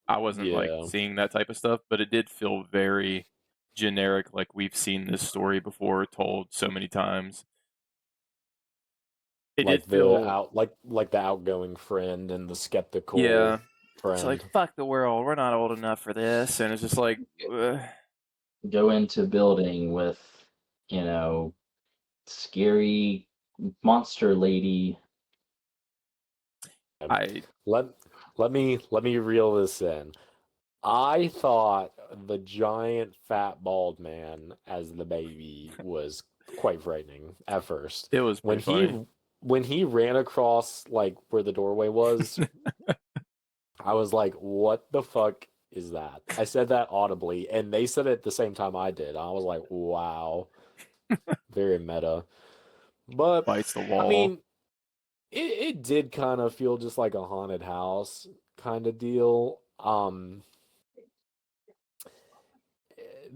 I wasn't like Yeah. seeing that type of stuff, but it did feel very generic, like we've seen this story before told so many times. It did Like the feel, out like the outgoing friend and the skeptical yeah. It's like friend. fuck the world. We're not old enough for this, and it's just like, Go into building with, you know, scary monster lady. I Let let me reel this in. I thought the giant fat bald man as the baby was quite frightening at first. it was When pretty funny. he ran across like where the doorway was, I was like, "What the fuck is that?" I said that audibly, and they said it at the same time I did. I was like, "Wow, very meta." But Bites the I wall. mean, it did kind of feel just like a haunted house kind of deal.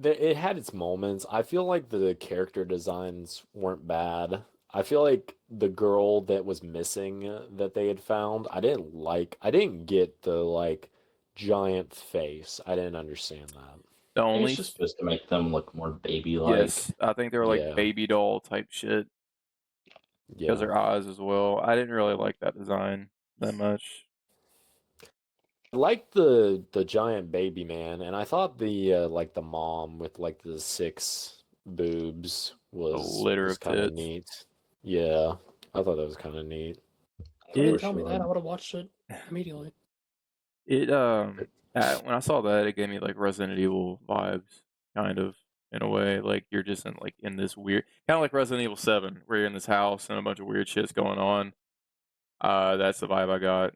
It had its moments. I feel like the character designs weren't bad. I feel like the girl that was missing that they had found, I didn't like. I didn't get the like giant face. I didn't understand that. The I think only it's just supposed to make them look more baby-like. yes, I think they were like Yeah, baby doll type shit because yeah. their eyes as well. I didn't really like that design that much. I liked the giant baby man, and I thought the like the mom with like the six boobs The litter was of kind of tits. neat. Yeah, I thought that was kind of neat If you It for didn't tell me that, I sure. would have watched it immediately. it when I saw that, it gave me like Resident Evil vibes, kind of in a way. Like you're just in this weird, kind of like Resident Evil 7, where you're in this house and a bunch of weird shit's going on. That's the vibe I got.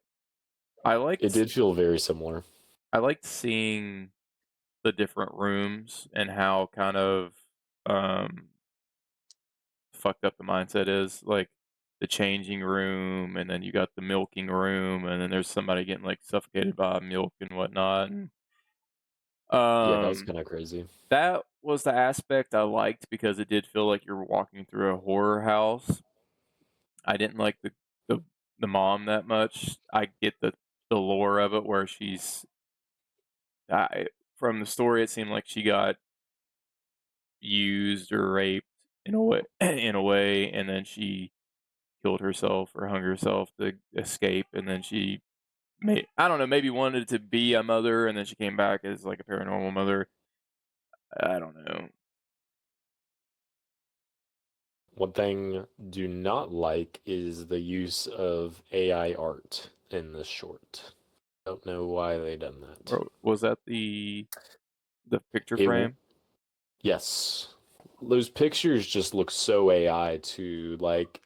I It liked did feel very similar. I liked seeing the different rooms and how kind of um fucked up the mindset is. Like the changing room, and then you got the milking room, and then there's somebody getting like suffocated by milk and whatnot. And, Yeah, that was um, kind of crazy. that was the aspect I liked because it did feel like you're walking through a horror house. I didn't like the mom that much. I get the lore of it where I, from the story, it seemed like she got used or raped in a way, in a way, and then she killed herself or hung herself to escape, and then she I don't know, maybe wanted to be a mother, and then she came back as like a paranormal mother. I don't know. One thing do not like is the use of AI art in this short. Don't know why they done that. Was that the picture It frame? yes, those pictures just look so AI to like.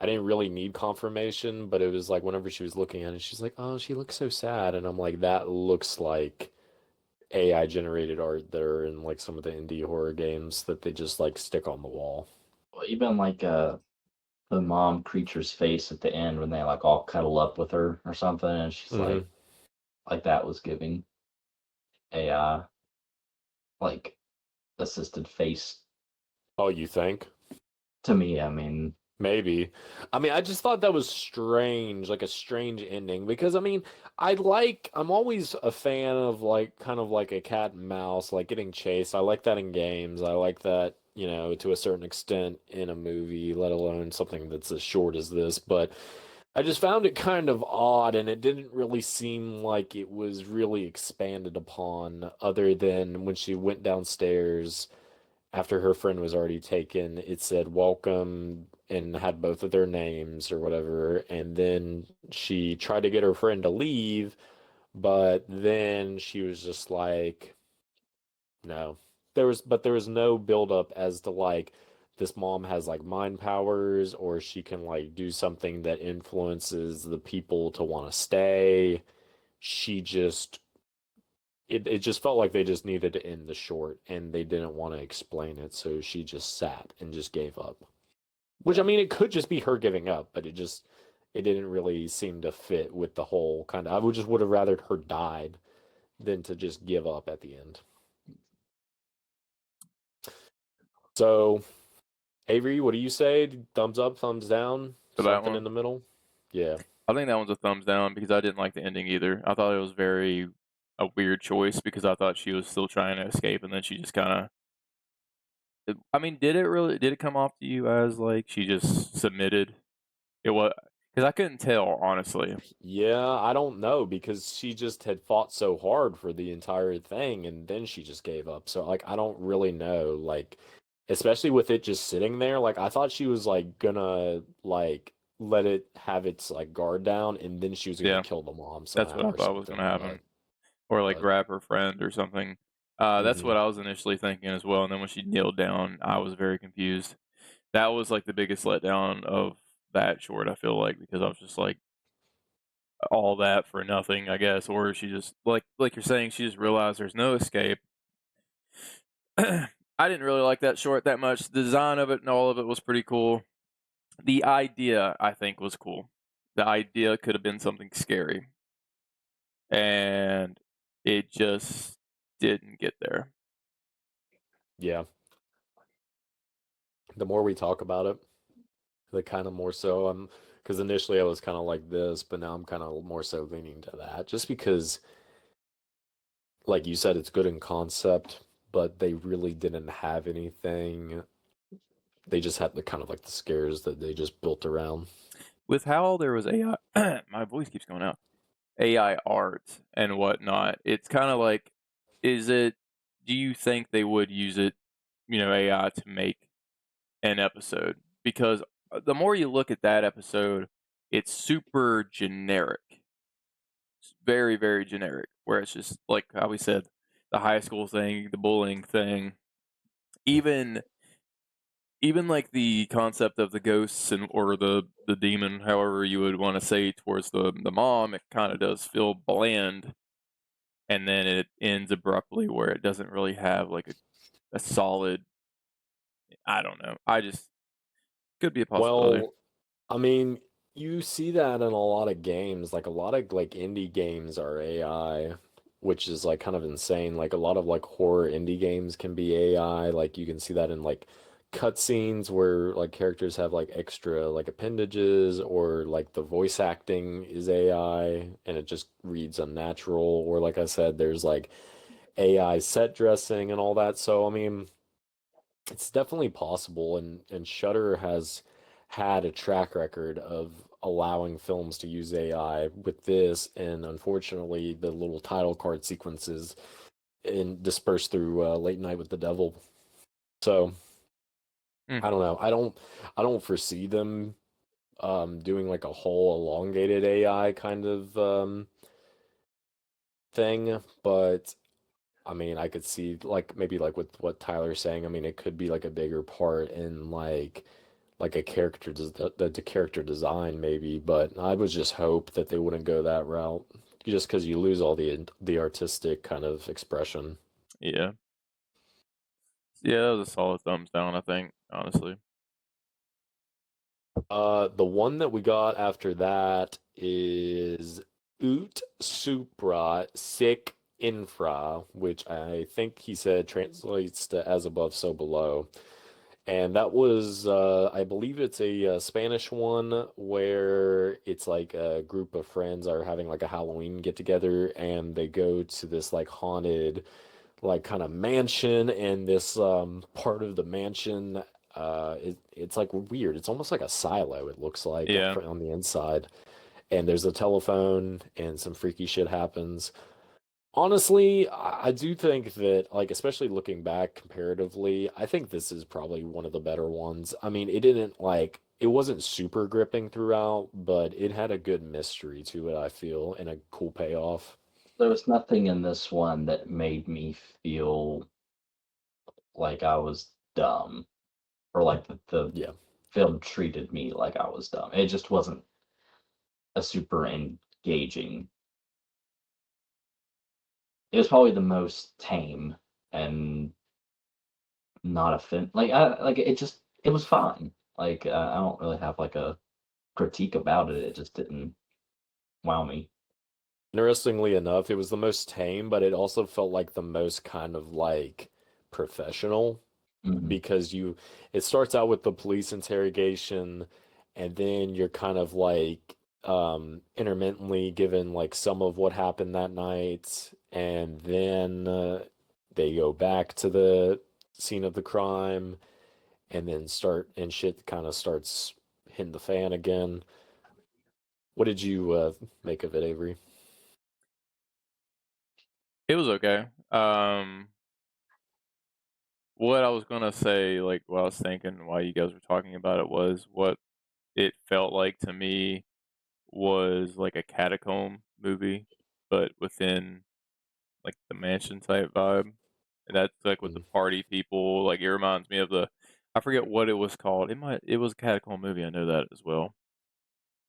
I didn't really need confirmation, but it was like whenever she was looking at it, she's like, "Oh, she looks so sad," and I'm like, "That looks like AI generated art that are in like some of the indie horror games that they just like stick on the wall." Well, even like the mom creature's face at the end when they like all cuddle up with her or something, and she's Hmm. like that was giving AI like assisted face Oh, you think? To me, I mean, Maybe. I mean, I just thought that was strange, like a strange ending. Because I mean, I'm always a fan of like kind of like a cat and mouse, like getting chased. I like that in games. I like that, to a certain extent in a movie, let alone something that's as short as this. But I just found it kind of odd, and it didn't really seem like it was really expanded upon, other than when she went downstairs after her friend was already taken. It said welcome and had both of their names or whatever. And then she tried to get her friend to leave, but then she was just like, no. There was no build up as to like this mom has like mind powers, or she can like do something that influences the people to want to stay. She just it just felt like they just needed to end the short, and they didn't want to explain it, so she just sat and just gave up. Which, I mean, it could just be her giving up, but it didn't really seem to fit with the whole kind of. I would have rather her died than to just give up at the end. So, Avery, what do you say? Thumbs up, thumbs down, For that something in one, the middle? Yeah. I think that one's a thumbs down because I didn't like the ending either. I thought it was very a weird choice because I thought she was still trying to escape, and then she just kind of. I mean, did it come off to you as like she just submitted? It was because I couldn't tell honestly. Yeah, I don't know, because she just had fought so hard for the entire thing, and then she just gave up. So like I don't really know, like especially with it just sitting there, like I thought she was like gonna like let it have its like guard down, and then she was gonna Yeah, kill the mom that's somehow what I or thought was something. gonna happen, or like But grab her friend or something. That's mhm. what I was initially thinking as well. And then when she kneeled down, I was very confused. That was like the biggest letdown of that short. I feel like because I was just like all that for nothing, I guess, or she just like you're saying, she just realized there's no escape. I didn't really like that short that much. The design of it and all of it was pretty cool. The idea, I think, was cool. The idea could have been something scary, and it just didn't get there. Yeah, the more we talk about it, the kind of more so because initially I was kind of like this, but now I'm kind of more so leaning to that, just because like you said, it's good in concept, but they really didn't have anything. They just had the kind of like the scares that they just built around. With how there was AI, my voice keeps going out. AI art and whatnot. It's kind of like, is it? Do you think they would use it, AI to make an episode? Because the more you look at that episode, it's super generic. It's very, very generic. Where it's just like how we said, the high school thing, the bullying thing, even like the concept of the ghosts and or the demon, however you would want to say towards the mom, it kind of does feel bland, and then it ends abruptly where it doesn't really have like a solid. I don't know. I just could be a possibility. Well, I mean, you see that in a lot of games. Like a lot of like indie games are AI, which is like kind of insane. Like a lot of like horror indie games can be AI. Like you can see that in like cutscenes where like characters have like extra like appendages, or like the voice acting is AI and it just reads unnatural. Or like I said, there's like AI set dressing and all that. So I mean, it's definitely possible, and Shudder has had a track record of allowing films to use AI with this, and unfortunately, the little title card sequences in dispersed through Late Night with the Devil. So Hmm. I don't know. I don't foresee them doing like a whole elongated AI kind of thing, but I mean, I could see like maybe like with what Tyler's saying. I mean, it could be like a bigger part in like a character the character design maybe, but I would just hope that they wouldn't go that route, just because you lose all the artistic kind of expression. Yeah. Yeah, that was a solid thumbs down, I think, honestly. The one that we got after that is Ut Supra Sic Infra, which I think he said translates to as above, so below. And that was, I believe it's a Spanish one where it's like a group of friends are having like a Halloween get together and they go to this like haunted, like kind of mansion, and this part of the mansion, it's like weird. It's almost like a silo, it looks like Yeah. on the inside. And there's a telephone and some freaky shit happens. Honestly, I do think that, like, especially looking back comparatively, I think this is probably one of the better ones. I mean, it wasn't super gripping throughout, but it had a good mystery to it, I feel, and a cool payoff. There was nothing in this one that made me feel like I was dumb or like the Yeah. film treated me like I was dumb. It just wasn't a super engaging. It was probably the most tame and not like I like it just it was fine. Like I don't really have like a critique about it. It just didn't wow me. Interestingly enough, it was the most tame, but it also felt like the most kind of like professional Mhm. because it starts out with the police interrogation, and then you're kind of like intermittently given like some of what happened that night, and then they go back to the scene of the crime, and then shit kind of starts hitting the fan again. What did you make of it, Avery? It was okay. What I was gonna say, like what I was thinking while you guys were talking about it was what it felt like to me was like a catacomb movie, but within like the mansion type vibe. And that's like with the Mm. party people. Like it reminds me of I forget what it was called. It was a catacomb movie. I know that as well.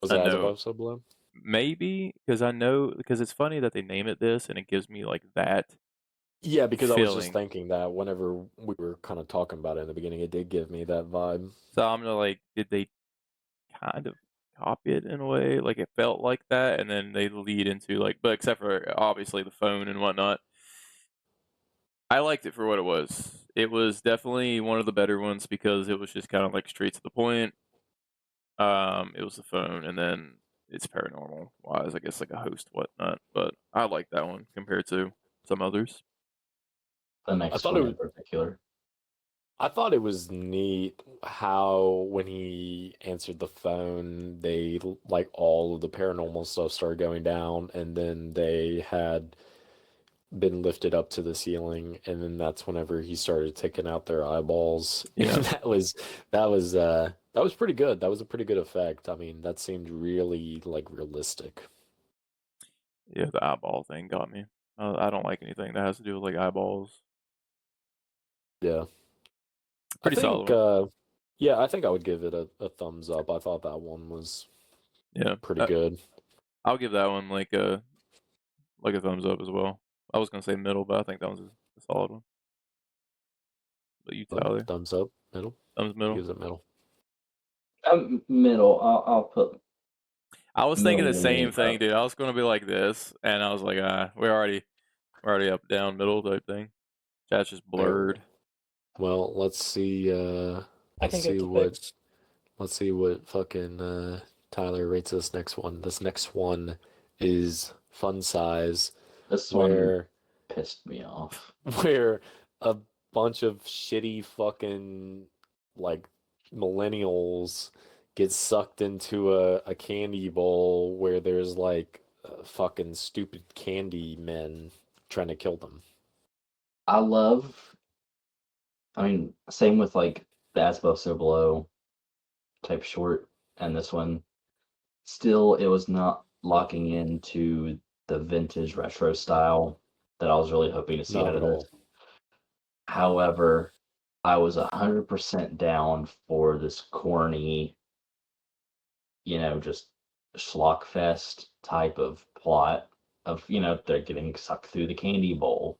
Was I it As know Above, So Below? maybe because it's funny that they name it this and it gives me like that Yeah, because I was just feeling. thinking that whenever we were kind of talking about it in the beginning, it did give me that vibe. So I'm gonna like, did they kind of copy it in a way? Like it felt like that, and then they lead into like, but except for obviously the phone and whatnot. I liked it for what it was. It was definitely one of the better ones because it was just kind of like straight to the point. It was the phone, and then it's paranormal wise, I guess like a host whatnot. But I like that one compared to some others. The I next thought it one was in particular. I thought it was neat how when he answered the phone, like all of the paranormal stuff started going down, and then they had been lifted up to the ceiling, and then that's whenever he started taking out their eyeballs. And Yeah, that was pretty good. That was a pretty good effect. I mean, that seemed really like realistic. yeah, the eyeball thing got me. I don't like anything that has to do with like eyeballs. Yeah. I Pretty solid think one. yeah, I think I would give it a thumbs up. I thought that one was Yeah, pretty good. I'll give that one like a thumbs up as well. I was gonna say middle, but I think that one's a solid one. But you, Tyler, Thumbs up, middle. thumbs He middle. gives it middle. Middle. I'll put I was thinking middle the leaning same thing, up. dude. I was gonna be like this, and I was like, we're already up, down, middle type thing. Chat's just All right. blurred. Well, I let's can get see the what picks. fucking Tyler rates this next one. This next one is Fun Size, This one where pissed me off. where a bunch of shitty fucking like millennials get sucked into a candy bowl where there's like fucking stupid candy men trying to kill them. I love. I mean, same with like the As Above So Below type short, and this one. Still, it was not locking into the vintage retro style that I was really hoping to see Not out at of this. all. However, I was 100% down for this corny, just schlock fest type of plot of, they're getting sucked through the candy bowl.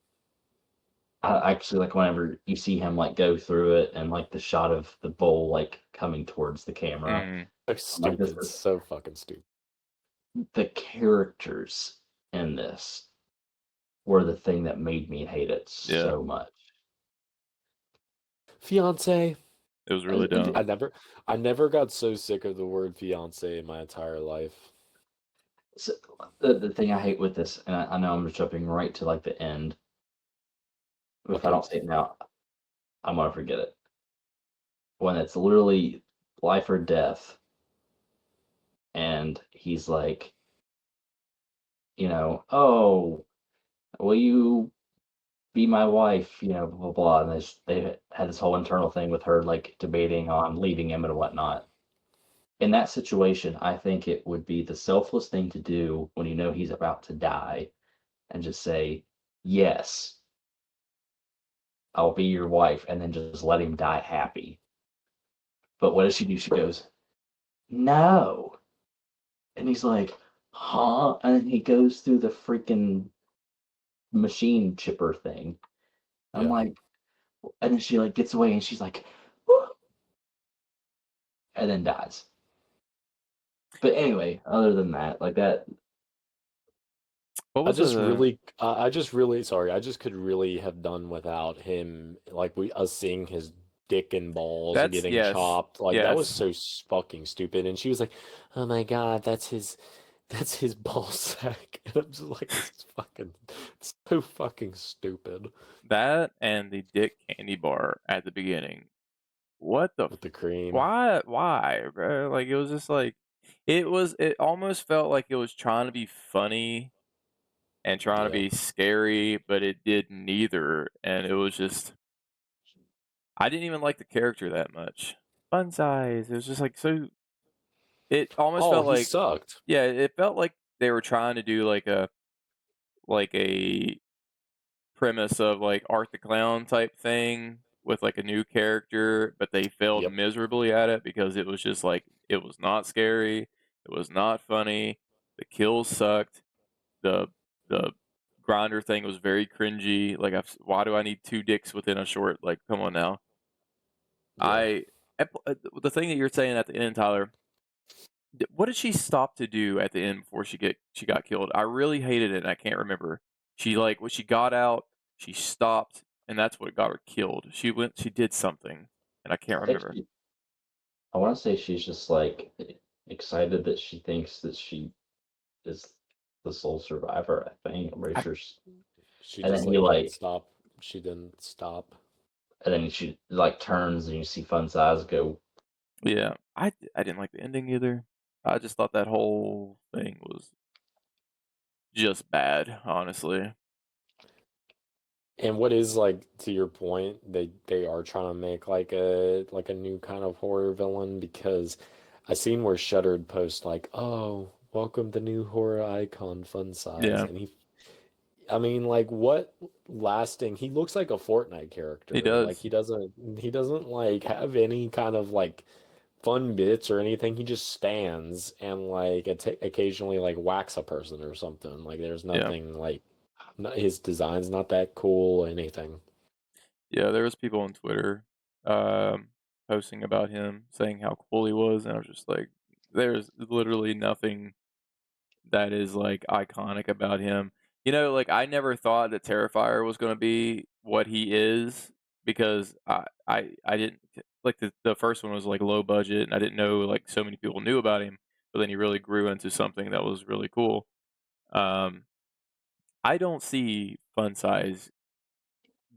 I actually like whenever you see him like go through it and like the shot of the bowl like coming towards the camera. Mm, So I'm like, this stupid, is so fucking stupid. the characters in this were the thing that made me hate it yeah. so much. Fiance. It was really dumb. I never got so sick of the word fiance in my entire life. So, the thing I hate with this, and I know I'm jumping right to like the end, but if I Okay. don't say it now, I'm gonna forget it. When it's literally life or death, and he's like, oh, will you be my wife? Blah blah blah. And they had this whole internal thing with her like debating on leaving him and whatnot. In that situation, I think it would be the selfless thing to do when you know he's about to die, and just say, yes, I'll be your wife, and then just let him die happy. But what does she do? She goes, no. And he's like, huh? And then he goes through the freaking machine chipper thing. I'm Yeah. like, and then she like gets away and she's like, "Woo," and then dies. But anyway, other than that, like that, What was I just really, sorry, I just could really have done without him, like us seeing his dick and balls That's getting yes, chopped. Like that was yes. so fucking stupid. And she was like, "Oh my God, that's his ball sack." And I'm just like, this is fucking, it's so fucking stupid That and the dick candy bar at the beginning. What the? with the cream. Why? Why, bro? Like it was just like it was. It almost felt like it was trying to be funny and trying to Yeah. be scary, but it did neither. And it was just. I didn't even like the character that much. Fun size. It was just like so. It almost Oh, felt he like sucked. yeah. It felt like they were trying to do like a premise of like Art the Clown type thing with like a new character, but they failed Yep. miserably at it because it was just like it was not scary, it was not funny, the kills sucked, the the grinder thing was very cringy. Like, why do I need two dicks within a short? Like, come on now. Yeah. The thing that you're saying at the end, Tyler. What did she stop to do at the end before she got killed? I really hated it, and I can't remember. She like when she got out, she stopped, and that's what got her killed. She did something, and I can't I think remember. I want to say she's just like excited that she thinks that she is the sole survivor. I think I'm pretty I, sure. She And just then he like didn't like, stop. She didn't stop. and then she like turns and you see Fun's eyes go. yeah, I didn't like the ending either. I just thought that whole thing was just bad, honestly. And what is like to your point, they are trying to make like a new kind of horror villain because I seen where Shuddered post like, "Oh, welcome the new horror icon, Fun Size," Yeah, and I mean, like what lasting? He looks like a Fortnite he character. Like does. he doesn't like have any kind of like fun bits or anything. He just stands and like occasionally like whacks a person or something. Like there's Yeah, nothing like his design's not that cool or anything. yeah. There was people on Twitter, um, posting about him, saying how cool he was, and I was just like, there's literally nothing that is like iconic about him. Like I never thought that Terrifier was going to be what he is because I didn't like the first one was like low budget and I didn't know like so many people knew about him, but then he really grew into something that was really cool. Um, I don't see Fun Size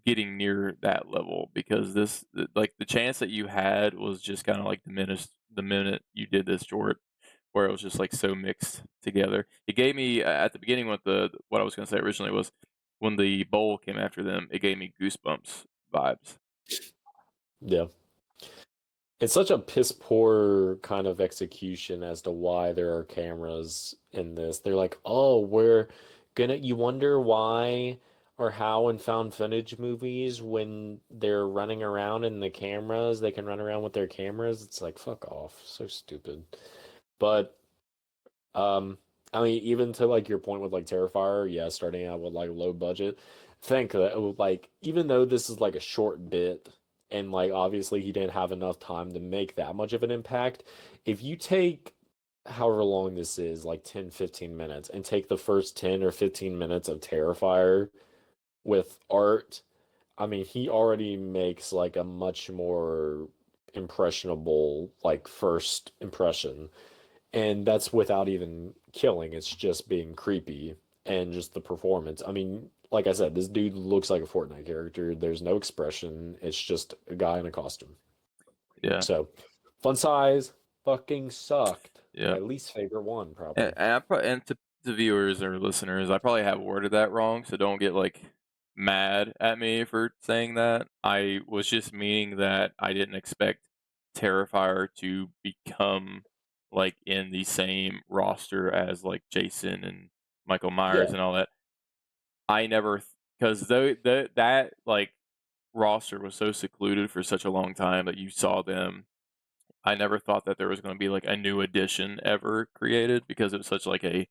getting near that level because like the chance that you had was just kind of like diminished the minute you did this short where it was just like so mixed together. It gave me at the beginning what I was going to say originally was when the bowl came after them, it gave me goosebumps vibes. Yeah. It's such a piss poor kind of execution as to why there are cameras in this. They're like, oh, you wonder why or how in found footage movies when they're running around in the cameras, they can run around with their cameras. It's like, fuck off. So stupid. But um, I mean, even to like your point with like Terrifier, yeah, starting out with like low budget, think that like even though this is like a short bit and like obviously he didn't have enough time to make that much of an impact, if you take however long this is, like 10, 15 minutes, and take the first 10 or 15 minutes of Terrifier with art, I mean, he already makes like a much more impressionable like first impression. And that's without even killing. It's just being creepy and just the performance. I mean, like I said, this dude looks like a Fortnite character. There's no expression. It's just a guy in a costume. Yeah, So, fun size fucking sucked. yeah. My least favorite one, And, probably. and to viewers or listeners, I probably have worded that wrong, so don't get like mad at me for saying that. I was just meaning that I didn't expect Terrifier to become like in the same roster as like Jason and Michael Myers Yeah. and all that. I never, because that like roster was so secluded for such a long time that you saw them. I never thought that there was going to be like a new edition ever created because it was such like a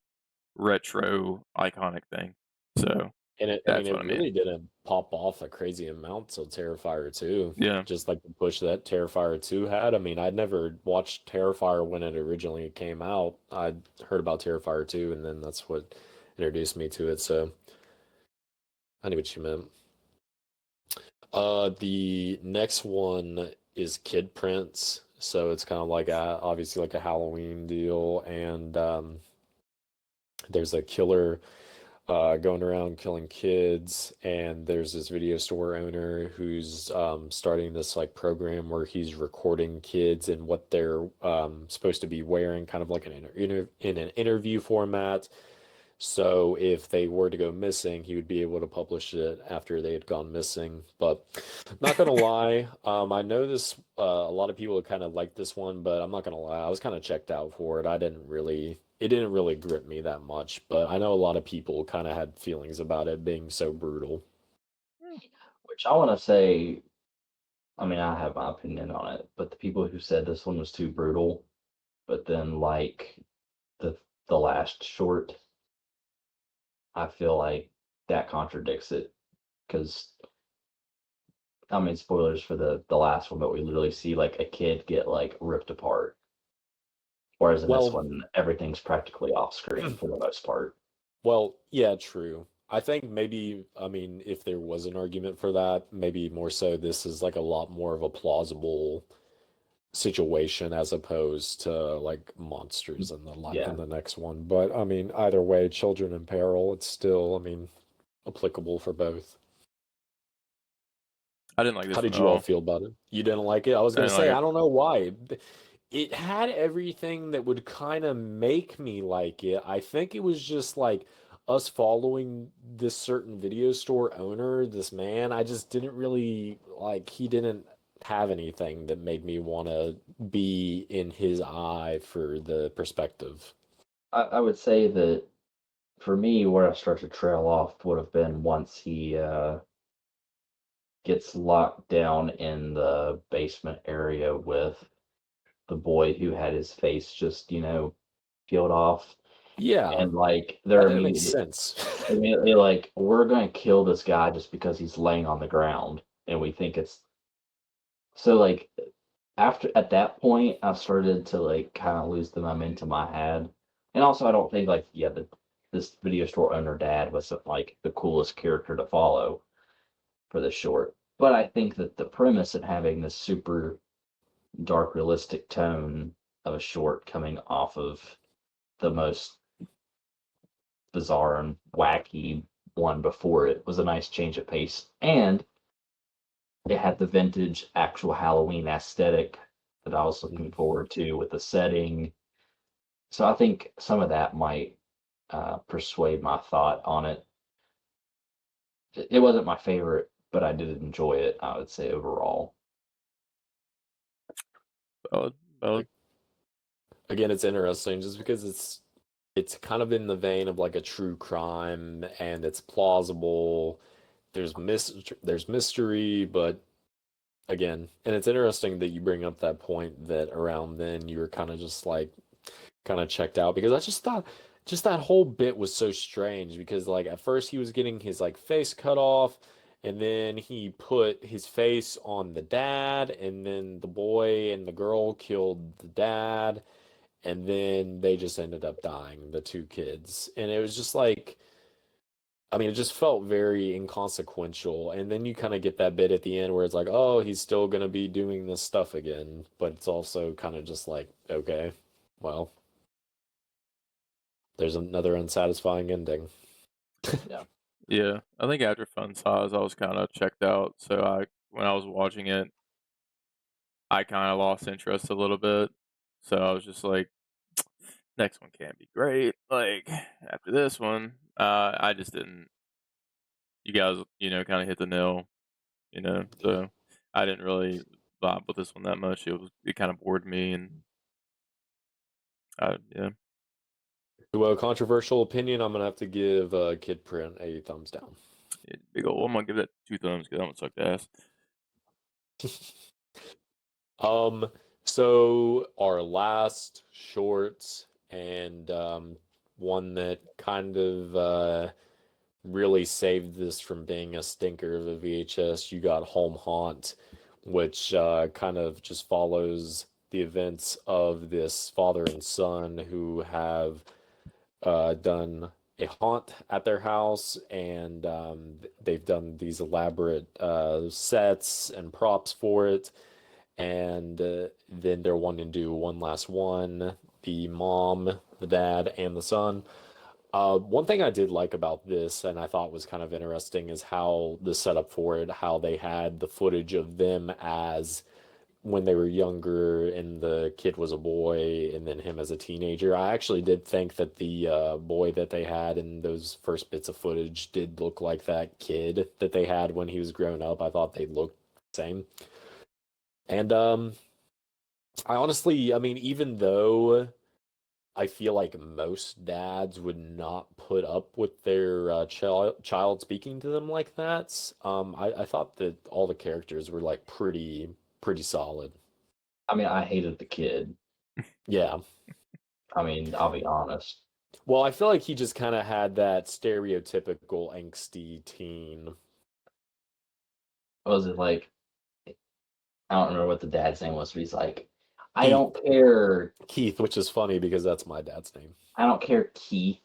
retro iconic thing. So I mean, that's it what I mean. really didn't pop off a crazy amount till Terrifier 2. Yeah. Just like the push that Terrifier 2 had. I mean, I'd never watched Terrifier when it originally came out. I'd heard about Terrifier 2, and then that's what introduced me to it. So I knew what you meant. The next one is Kid Prince. So it's kind of like obviously like a Halloween deal, and there's a killer going around killing kids, and there's this video store owner who's starting this like program where he's recording kids and what they're supposed to be wearing, kind of like in an interview format. So if they were to go missing, he would be able to publish it after they had gone missing. But not gonna lie, I know this a lot of people kind of like this one, but I'm not gonna lie, I was kind of checked out for it. It didn't really grip me that much, but I know a lot of people kind of had feelings about it being so brutal. Which I want to say, I mean, I have my opinion on it, but the people who said this one was too brutal, but then like the the last short, I feel like that contradicts it because I mean, spoilers for the last one, but we literally see like a kid get like ripped apart, whereas in this Well, one, everything's practically off screen for the most part. well, yeah, true. I think maybe, I mean, if there was an argument for that, maybe more so this is like a lot more of a plausible situation as opposed to like monsters in Yeah, the next one. But I mean, either way, children in peril, it's still, I mean, applicable for both. I didn't like How this one did at you all all. feel about it? You didn't like it? I was I gonna didn't like say, it. I don't know why. It had everything that would kind of make me like it. I think it was just like us following this certain video store owner, this man. I just didn't really like, he didn't have anything that made me want to be in his eye for the perspective. I would say that for me, where I start to trail off would have been once he gets locked down in the basement area with the boy who had his face just, peeled off. Yeah, And like that they're didn't make sense. immediately like, we're gonna kill this guy just because he's laying on the ground and we think it's so like after at that point I started to like kind of lose the momentum I had. And also I don't think like this video store owner dad wasn't like the coolest character to follow for the short. But I think that the premise of having this super dark, realistic tone of a short coming off of the most bizarre and wacky one before it was a nice change of pace. And it had the vintage, actual Halloween aesthetic that I was looking Mhm. forward to with the setting. So I think some of that might persuade my thought on it. It wasn't my favorite, but I did enjoy it, I would say overall. Valid, valid. Again, it's interesting just because it's kind of in the vein of like a true crime and it's plausible. There's mystery, but again, and it's interesting that you bring up that point that around then you were kind of just like kind of checked out because I just thought just that whole bit was so strange because like at first he was getting his like face cut off and then he put his face on the dad and then the boy and the girl killed the dad and then they just ended up dying, the two kids. And it was just like I mean, it just felt very inconsequential. And then you kind of get that bit at the end where it's like, oh, he's still going to be doing this stuff again. But it's also kind of just like, okay, well, there's another unsatisfying ending. Yeah. Yeah, I think after Fun Size, I was kind of checked out. So when I was watching it, I kind of lost interest a little bit. So I was just like, next one can't be great. Like after this one, I just didn't. You guys, kind of hit the nail, So I didn't really vibe with this one that much. It kind of bored me, and yeah. To a controversial opinion, I'm going to have to give Kid Print a thumbs down. Big old. I'm gonna give that 2 thumbs because that one sucked ass. So our last short and one that kind of really saved this from being a stinker of a VHS, you got Home Haunt, which kind of just follows the events of this father and son who have done a haunt at their house, and they've done these elaborate sets and props for it. And then they're wanting to do one last one. The mom, the dad, and the son. One thing I did like about this, and I thought was kind of interesting, is how the setup for it, how they had the footage of them as when they were younger and the kid was a boy and then him as a teenager. I actually did think that the boy that they had in those first bits of footage did look like that kid that they had when he was grown up. I thought they looked the same. And I honestly, I mean, even though I feel like most dads would not put up with their child speaking to them like that, I thought that all the characters were like pretty solid. I mean, I hated the kid. Yeah. I mean, I'll be honest. Well, I feel like he just kind of had that stereotypical angsty teen. Was it like, I don't remember what the dad's name was, but he's like, I Keith, don't care. Keith, which is funny because that's my dad's name. I don't care, Keith.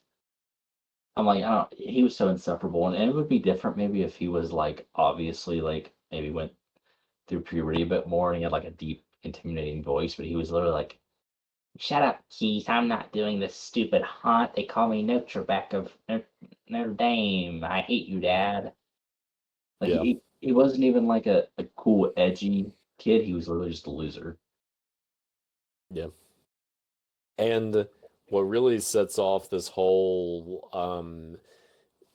I'm like, I don't, he was so insufferable. And it would be different maybe if he was like, obviously, like, maybe went through puberty a bit more and he had like a deep, intimidating voice, but he was literally like, shut up, Keith. I'm not doing this stupid haunt. They call me Notre Beck of Notre Dame. I hate you, Dad. Like, Yeah. he wasn't even like a cool, edgy kid. He was literally just a loser. Yeah. And what really sets off this whole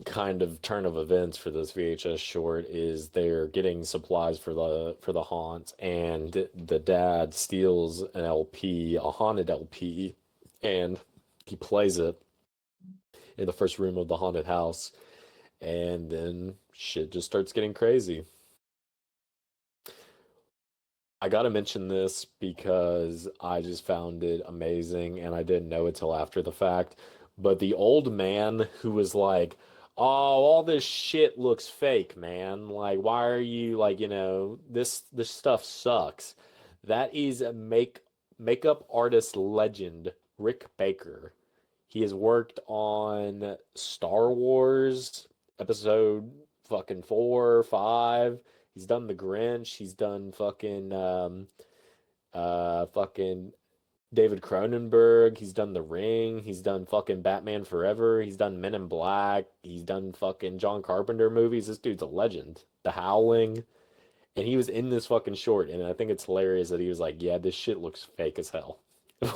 kind of turn of events for this VHS short is they're getting supplies for the haunt, and the dad steals an LP, a haunted LP, and he plays it in the first room of the haunted house, and then shit just starts getting crazy. I gotta mention this because I just found it amazing and I didn't know it till after the fact. But the old man who was like, oh, all this shit looks fake, man. Like, why are you like, this stuff sucks. That is a makeup artist legend, Rick Baker. He has worked on Star Wars episode fucking 4, 5. He's done The Grinch. He's done fucking David Cronenberg. He's done The Ring. He's done fucking Batman Forever. He's done Men in Black. He's done fucking John Carpenter movies. This dude's a legend. The Howling. And he was in this fucking short, and I think it's hilarious that he was like, yeah, this shit looks fake as hell.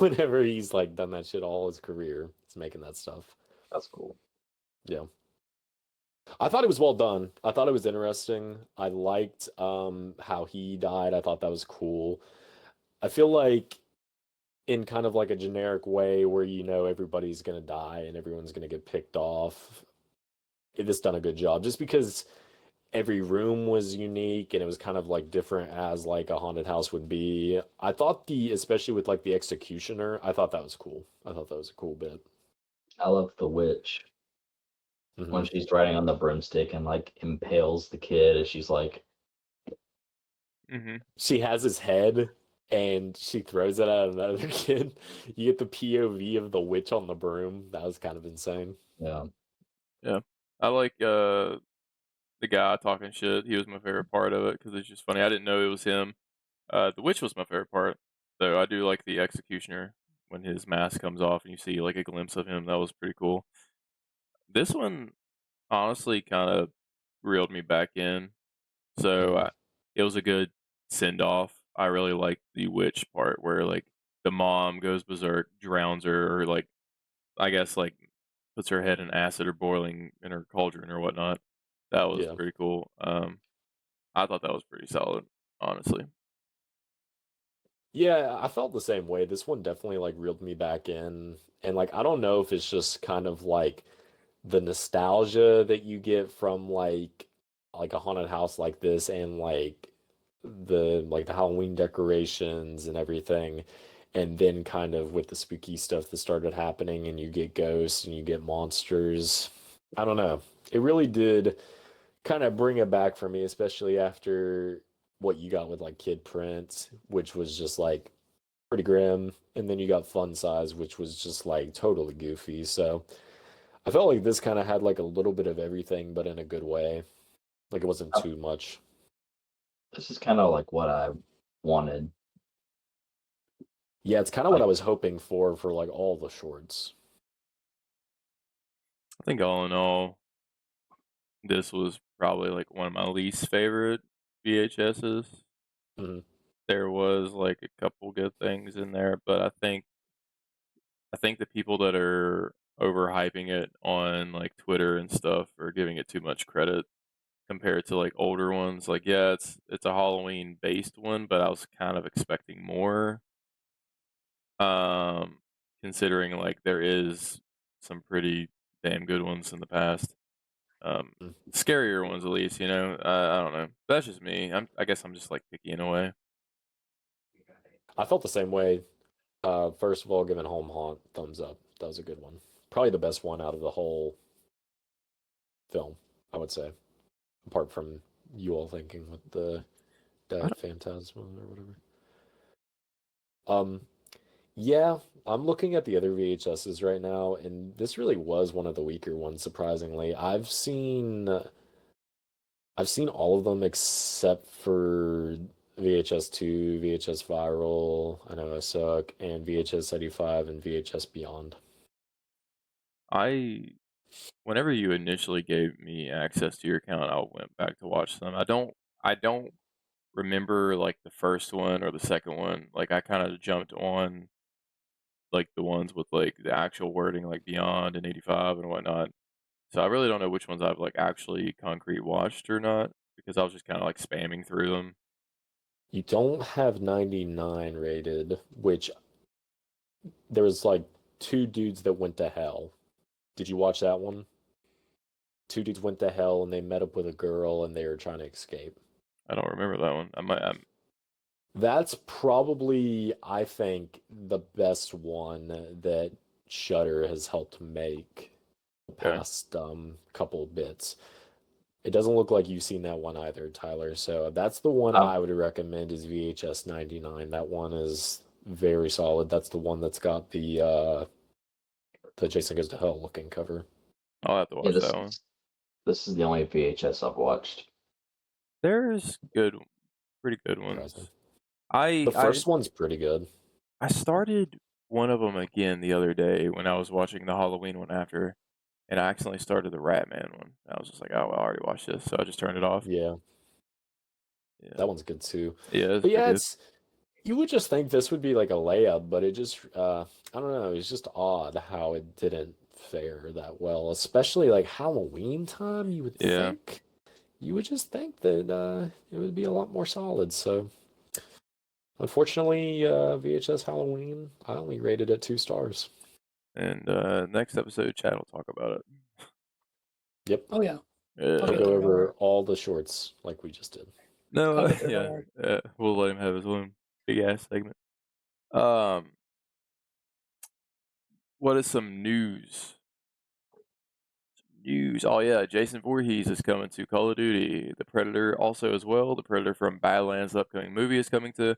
Whenever he's like done that shit all his career, he's making that stuff. That's cool. Yeah. I thought it was well done. I thought it was interesting. I liked how he died. I thought that was cool. I feel like in kind of like a generic way where everybody's gonna die and everyone's gonna get picked off, it has done a good job. Just because every room was unique and it was kind of like different as like a haunted house would be. I thought especially with like the executioner, I thought that was cool. I thought that was a cool bit. I love the witch when she's riding on the broomstick and like impales the kid and she's like, She has his head and she throws it at another kid. You get the POV of the witch on the broom. That was kind of insane. yeah. Yeah. I like the guy talking shit. He was my favorite part of it because it's just funny. I didn't know it was him. The witch was my favorite part, though. I do like the executioner when his mask comes off and you see like a glimpse of him. That was pretty cool. This one honestly kind of reeled me back in. So Mhm. it was a good send off. I really liked the witch part where like the mom goes berserk, drowns her, or like I guess like puts her head in acid or boiling in her cauldron or whatnot. That was Yeah. pretty cool. I thought that was pretty solid, honestly. Yeah, I felt the same way. This one definitely like reeled me back in. And like I don't know if it's just kind of like the nostalgia that you get from like a haunted house like this and like the Halloween decorations and everything. And then kind of with the spooky stuff that started happening and you get ghosts and you get monsters. I don't know. It really did kind of bring it back for me, especially after what you got with like Kid Prince, which was just like pretty grim, and then you got Fun Size, which was just like totally goofy. So I felt like this kind of had like a little bit of everything, but in a good way. Like it wasn't Uh, too much. This is kind of like what I wanted. Yeah, it's kind of what I Like, was hoping for like all the shorts. I think all in all, this was probably like one of my least favorite VHSs. Mhm. There was like a couple good things in there, but I think the people that are overhyping it on like Twitter and stuff are giving it too much credit compared to like older ones. Like, yeah, it's a Halloween based one, but I was kind of expecting more. Um, considering like there is some pretty damn good ones in the past. Mm. Scarier ones at least, you know. I don't know. That's just me. I guess I'm just like picky in a way. I felt the same way. First of all, giving Home Haunt thumbs up. That was a good one. Probably the best one out of the whole film, I would say. Apart from you all thinking with the I Diet don't, Phantasma or whatever. Um, yeah, I'm looking at the other VHSs right now, and this really was one of the weaker ones, surprisingly. I've seen all of them except for VHS 2, VHS Viral, I know I suck, and VHS 85 and VHS Beyond. I whenever you initially gave me access to your account, I went back to watch them. I don't remember like the first one or the second one. Like I kind of jumped on like the ones with like the actual wording like Beyond and 85 and whatnot. So I really don't know which ones I've like actually concrete watched or not because I was just kind of like spamming through them. You don't have 99 rated, which there was like two dudes that went to hell. Did you watch that one? Two dudes went to hell and they met up with a girl and they were trying to escape. I don't remember that one. I might. That's probably, I think, the best one that Shudder has helped make the Okay. past couple bits. It doesn't look like you've seen that one either, Tyler. So that's the one I've I would recommend is VHS 99. That one is very solid. That's the one that's got the Jason Goes to Hell looking cover. I'll have to yeah, watch this that one. is this is the only VHS I've watched. There's pretty good Surprising. ones. The I I first one's pretty good. I started one of them again the other day when I was watching the Halloween one after, and I accidentally started the Ratman one. I was just like, oh, well, I already watched this, so I just turned it off. Yeah, Yeah, that one's good too. yeah, it's But pretty yeah, good. it's you would just think this would be like a layup, but it just I don't know, it's just odd how it didn't fare that well, especially like Halloween time, Yeah, you would just think that it would be a lot more solid. So unfortunately, VHS Halloween, I only rated it 2 stars. and next episode, Chad will talk about it. Yep. Oh yeah, I'll He'll get go there. Don't worry. over all the shorts like we just did. No, I'll get there. Don't yeah, worry. we'll let him have his own big ass segment. Um, what is some news? News. Oh yeah, Jason Voorhees is coming to Call of Duty. The Predator also as well. The Predator from Badlands, the upcoming movie, is coming to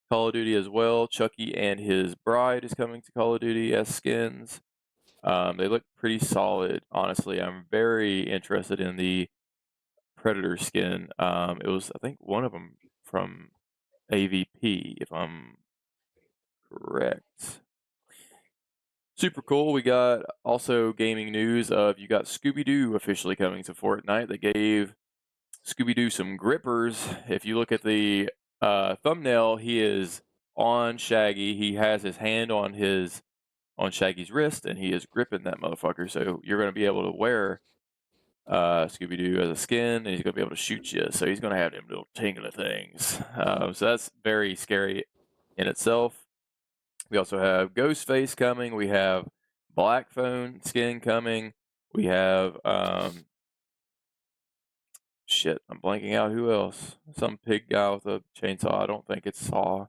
Call of Duty as well. Chucky and his bride is coming to Call of Duty as skins. They look pretty solid, honestly. I'm very interested in the Predator skin. It was, I think, one of them from AVP, if I'm correct. Super cool. We got also gaming news of you got Scooby-Doo officially coming to Fortnite. They gave Scooby-Doo some grippers. If you look at the thumbnail, he is on Shaggy. He has his hand on Shaggy's wrist, and he is gripping that motherfucker. So you're going to be able to wear Scooby-Doo as a skin, and he's going to be able to shoot you. So he's going to have them little tingling things. So that's very scary in itself. We also have Ghostface coming. We have Black Phone skin coming. We have shit. I'm blanking out. Who else? Some pig guy with a chainsaw. I don't think it's Saw.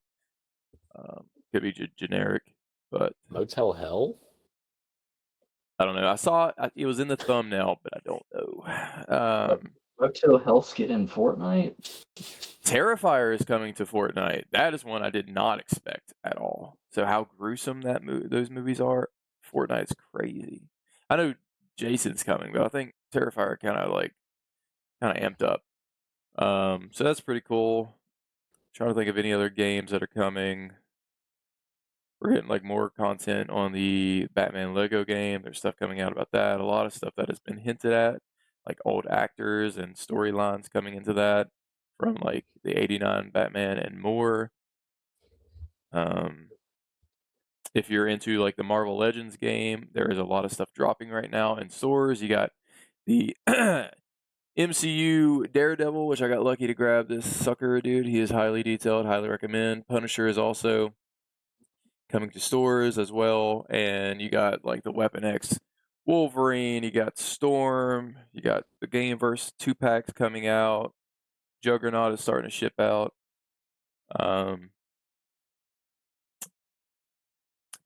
Could be generic, but Motel Hell? I don't know. I saw it was in the thumbnail, but I don't know. Motel Hell skin in Fortnite? Terrifier is coming to Fortnite. That is one I did not expect at all. So how gruesome those movies are. Fortnite's crazy. I know Jason's coming, but I think Terrifier kind of amped up. So that's pretty cool. Trying to think of any other games that are coming. We're getting like more content on the Batman Lego game. There's stuff coming out about that. A lot of stuff that has been hinted at, like old actors and storylines coming into that from like the '89 Batman and more. If you're into like the Marvel Legends game, there is a lot of stuff dropping right now in stores. You got the MCU Daredevil, which I got lucky to grab this sucker, dude. He is highly detailed, highly recommend. Punisher is also coming to stores as well, and you got like the Weapon X Wolverine, you got Storm, you got the Gameverse 2-packs coming out. Juggernaut is starting to ship out.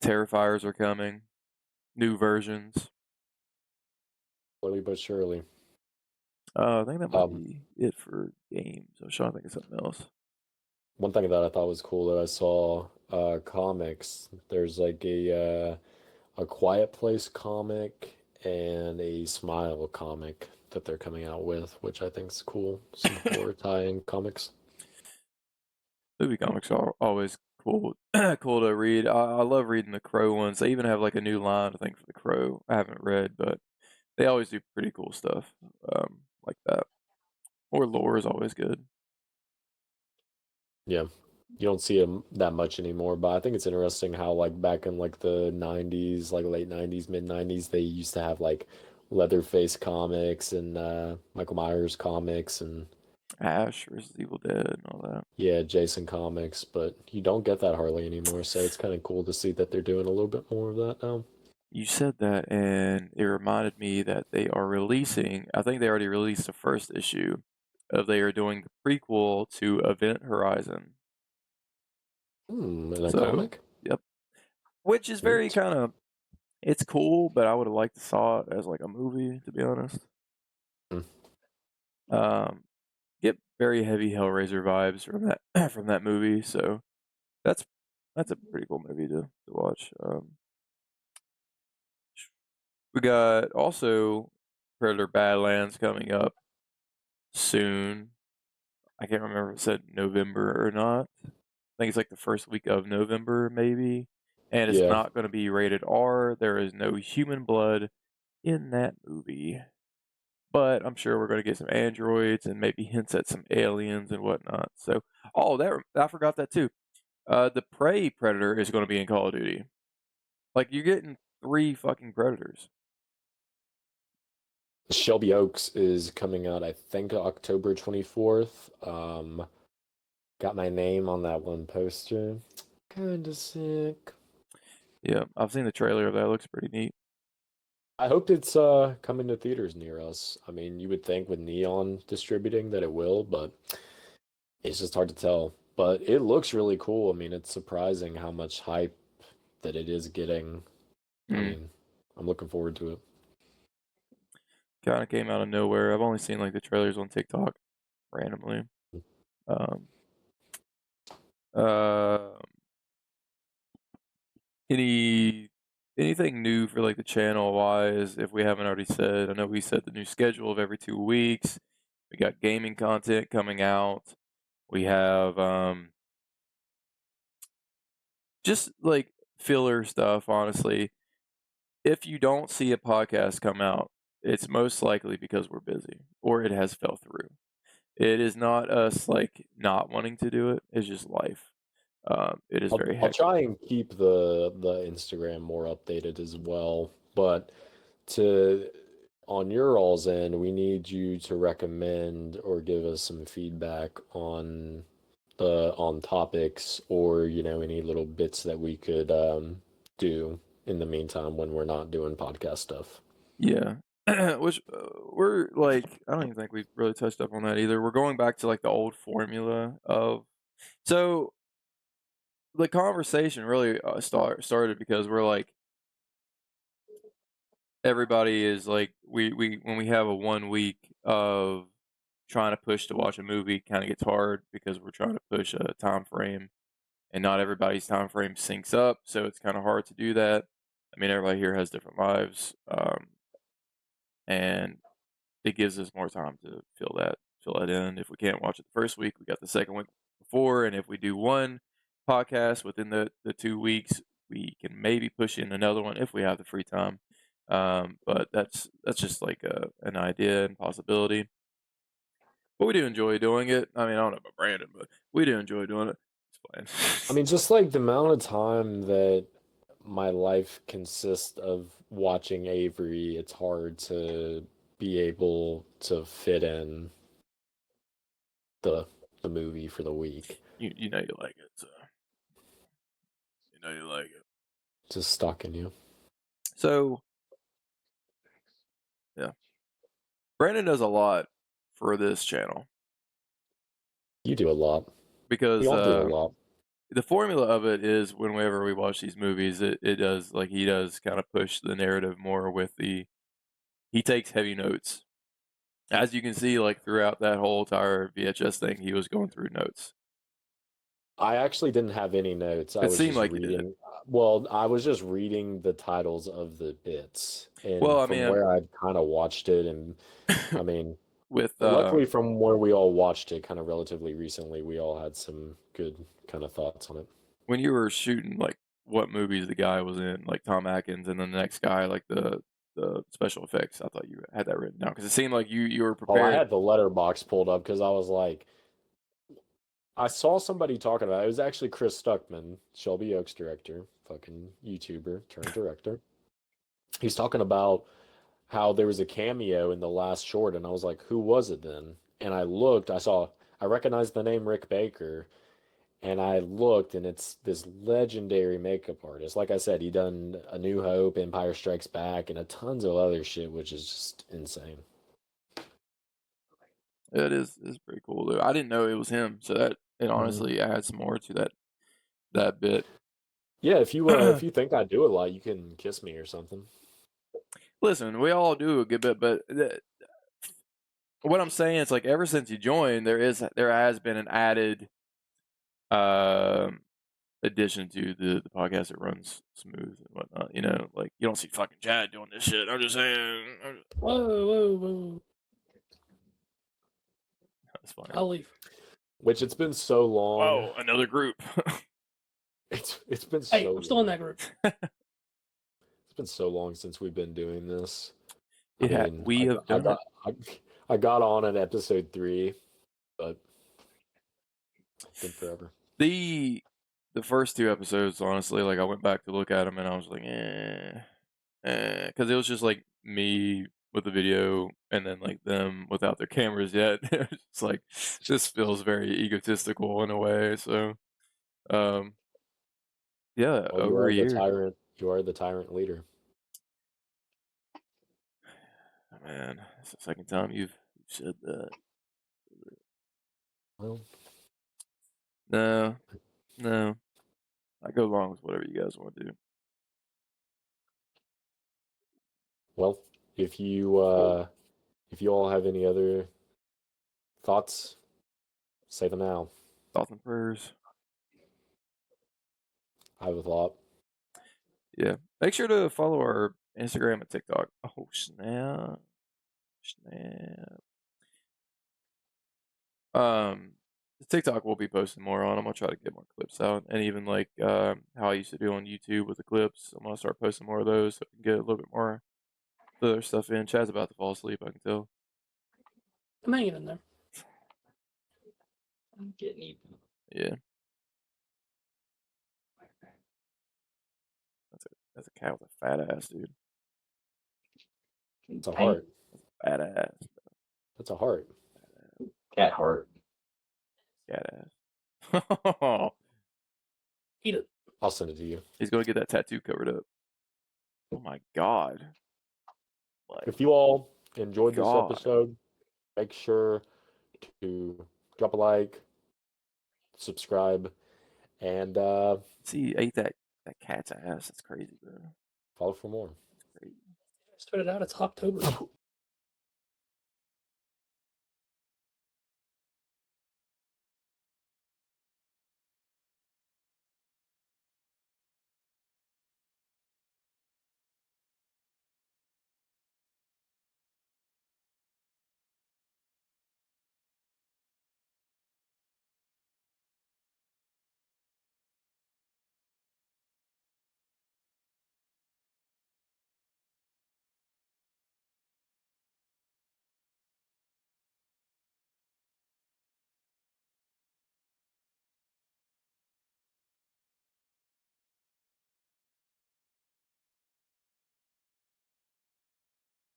Terrifiers are coming, new versions. Slowly but surely. I think that might be it for games. I was trying to think of something else. One thing that I thought was cool that I saw comics. There's like a Quiet Place comic and a Smile comic that they're coming out with, which I think is cool. Some horror tie-in comics. Movie comics are always cool, cool to read. I love reading the Crow ones. They even have like a new line, I think, for the Crow. I haven't read, but they always do pretty cool stuff like that. Or lore is always good. Yeah, you don't see them that much anymore, but I think it's interesting how like back in like the 90s, like late 90s, mid 90s, they used to have like Leatherface comics and Michael Myers comics and Ash versus Evil Dead and all that. yeah, Jason comics, but you don't get that hardly anymore, so it's kind of cool to see that they're doing a little bit more of that now. You said that, and it reminded me that they are releasing, I think they already released the first issue of they are doing the prequel to Event Horizon. In a So, comic? yep. Which is very Neat. kind of, it's cool, but I would have liked to saw it as like a movie, to be honest. Get very heavy Hellraiser vibes from that from that movie, so that's a pretty cool movie to watch. We got also Predator Badlands coming up soon. I can't remember if it said November or not. I think it's like the first week of November, maybe. And it's Yeah. not going to be rated R. There is no human blood in that movie. But I'm sure we're going to get some androids and maybe hints at some aliens and whatnot. So, I forgot that too. The Prey Predator is going to be in Call of Duty. Like, you're getting 3 fucking Predators. Shelby Oaks is coming out, I think, October 24th. Got my name on that one poster. Kinda sick. Yeah, I've seen the trailer of that. It looks pretty neat. I hope it's coming to theaters near us. I mean, you would think with Neon distributing that it will, but it's just hard to tell. But it looks really cool. I mean, it's surprising how much hype that it is getting. I mean, I'm looking forward to it. Kind of came out of nowhere. I've only seen like the trailers on TikTok randomly. Um, any anything new for like the channel wise, if we haven't already said? I know we said the new schedule of every 2 weeks. We got gaming content coming out. We have just like filler stuff, honestly. If you don't see a podcast come out, it's most likely because we're busy or it has fell through. It is not us like not wanting to do it. It's just life. It is very I'll hectic. try and keep the Instagram more updated as well, but to on your all's end, we need you to recommend or give us some feedback on topics or any little bits that we could do in the meantime when we're not doing podcast stuff. Yeah. Which we're like, I don't even think we've really touched up on that either. We're going back to like the old formula of, so the conversation really started because we're like, everybody is like, we when we have a 1 week of trying to push to watch a movie, kind of gets hard because we're trying to push a time frame and not everybody's time frame syncs up. So it's kind of hard to do that. I mean, everybody here has different lives. And it gives us more time to fill that in. If we can't watch it the first week, we got the second week before, and if we do one podcast within the 2 weeks, we can maybe push in another one if we have the free time. But that's just like an idea and possibility. But we do enjoy doing it. I mean, I don't know about Brandon, but we do enjoy doing it. It's I fine. mean, just like the amount of time that my life consists of watching Avery, it's hard to be able to fit in the movie for the week. You know you like it, so you know you like it. Just stuck in you. So yeah, Brandon does a lot for this channel You do a lot. because We all do a lot. the formula of it is whenever we watch these movies, it does like he does kind of push the narrative more with he takes heavy notes. As you can see, like throughout that whole entire VHS thing, he was going through notes. I actually didn't have any notes. I It was seemed just like you did. reading. Well, I was just reading the titles of the bits, Well, and I from mean, where I'd kind of watched it, and I mean, with luckily from where we all watched it, kind of relatively recently, we all had some good kind of thoughts on it. when you were shooting like what movies the guy was in, like Tom Atkins, and then the next guy, like the special effects, I thought you had that written down because it seemed like you were Oh, I prepared. had the Letterboxd pulled up because I was like, I saw somebody talking about it. It was actually Chris Stuckman, Shelby Oaks director, fucking YouTuber turned director. He's talking about how there was a cameo in the last short, and I was like, who was it then? And I looked, I recognized the name Rick Baker, and I looked, and it's this legendary makeup artist. Like I said, he done A New Hope, Empire Strikes Back, and a tons of other shit, which is just insane. It is pretty cool though. I didn't know it was him, so that it honestly adds more to that bit. Yeah, if you think I do a lot, you can kiss me or something. Listen, we all do a good bit, but what I'm saying is like ever since you joined, there has been an added addition to the podcast. It runs smooth and whatnot. You know, like you don't see fucking Chad doing this shit. I'm just saying. Whoa. That's funny. I'll leave. Which it's been so long. Whoa, another group. It's been so Hey, I'm still in that group. It's been so long since we've been doing this. We have done I got on at episode 3, but it's been forever. the first 2 episodes, honestly, like I went back to look at them and I was like, because it was just like me with the video and then like them without their cameras yet. It's like this feels very egotistical in a way. So, yeah, Well, over a year. You are the tyrant leader. Man, it's the second time you've said that. Well, No, I go along with whatever you guys want to do. well, if you all have any other thoughts, say them now. Thoughts and prayers. I have a thought. Yeah. Make sure to follow our Instagram and TikTok. Oh, snap. Snap. The TikTok we'll be posting more on. I'm gonna try to get more clips out, and even like how I used to do on YouTube with the clips. I'm gonna start posting more of those so we can get a little bit more of the other stuff in. Chad's about to fall asleep. I can tell. I'm hanging in there. I'm getting even. Yeah. That's a cat with a fat ass, dude. It's a Tiny heart. Fat ass. That's a heart. cat heart. Cat ass. Eat it. I'll send it to you. He's gonna get that tattoo covered up. Oh my god. Like, If you all enjoyed this God. episode, make sure to drop a like, subscribe, and See, ate that cat's ass. That's crazy, bro. follow for more. That's crazy. Started out. It's October.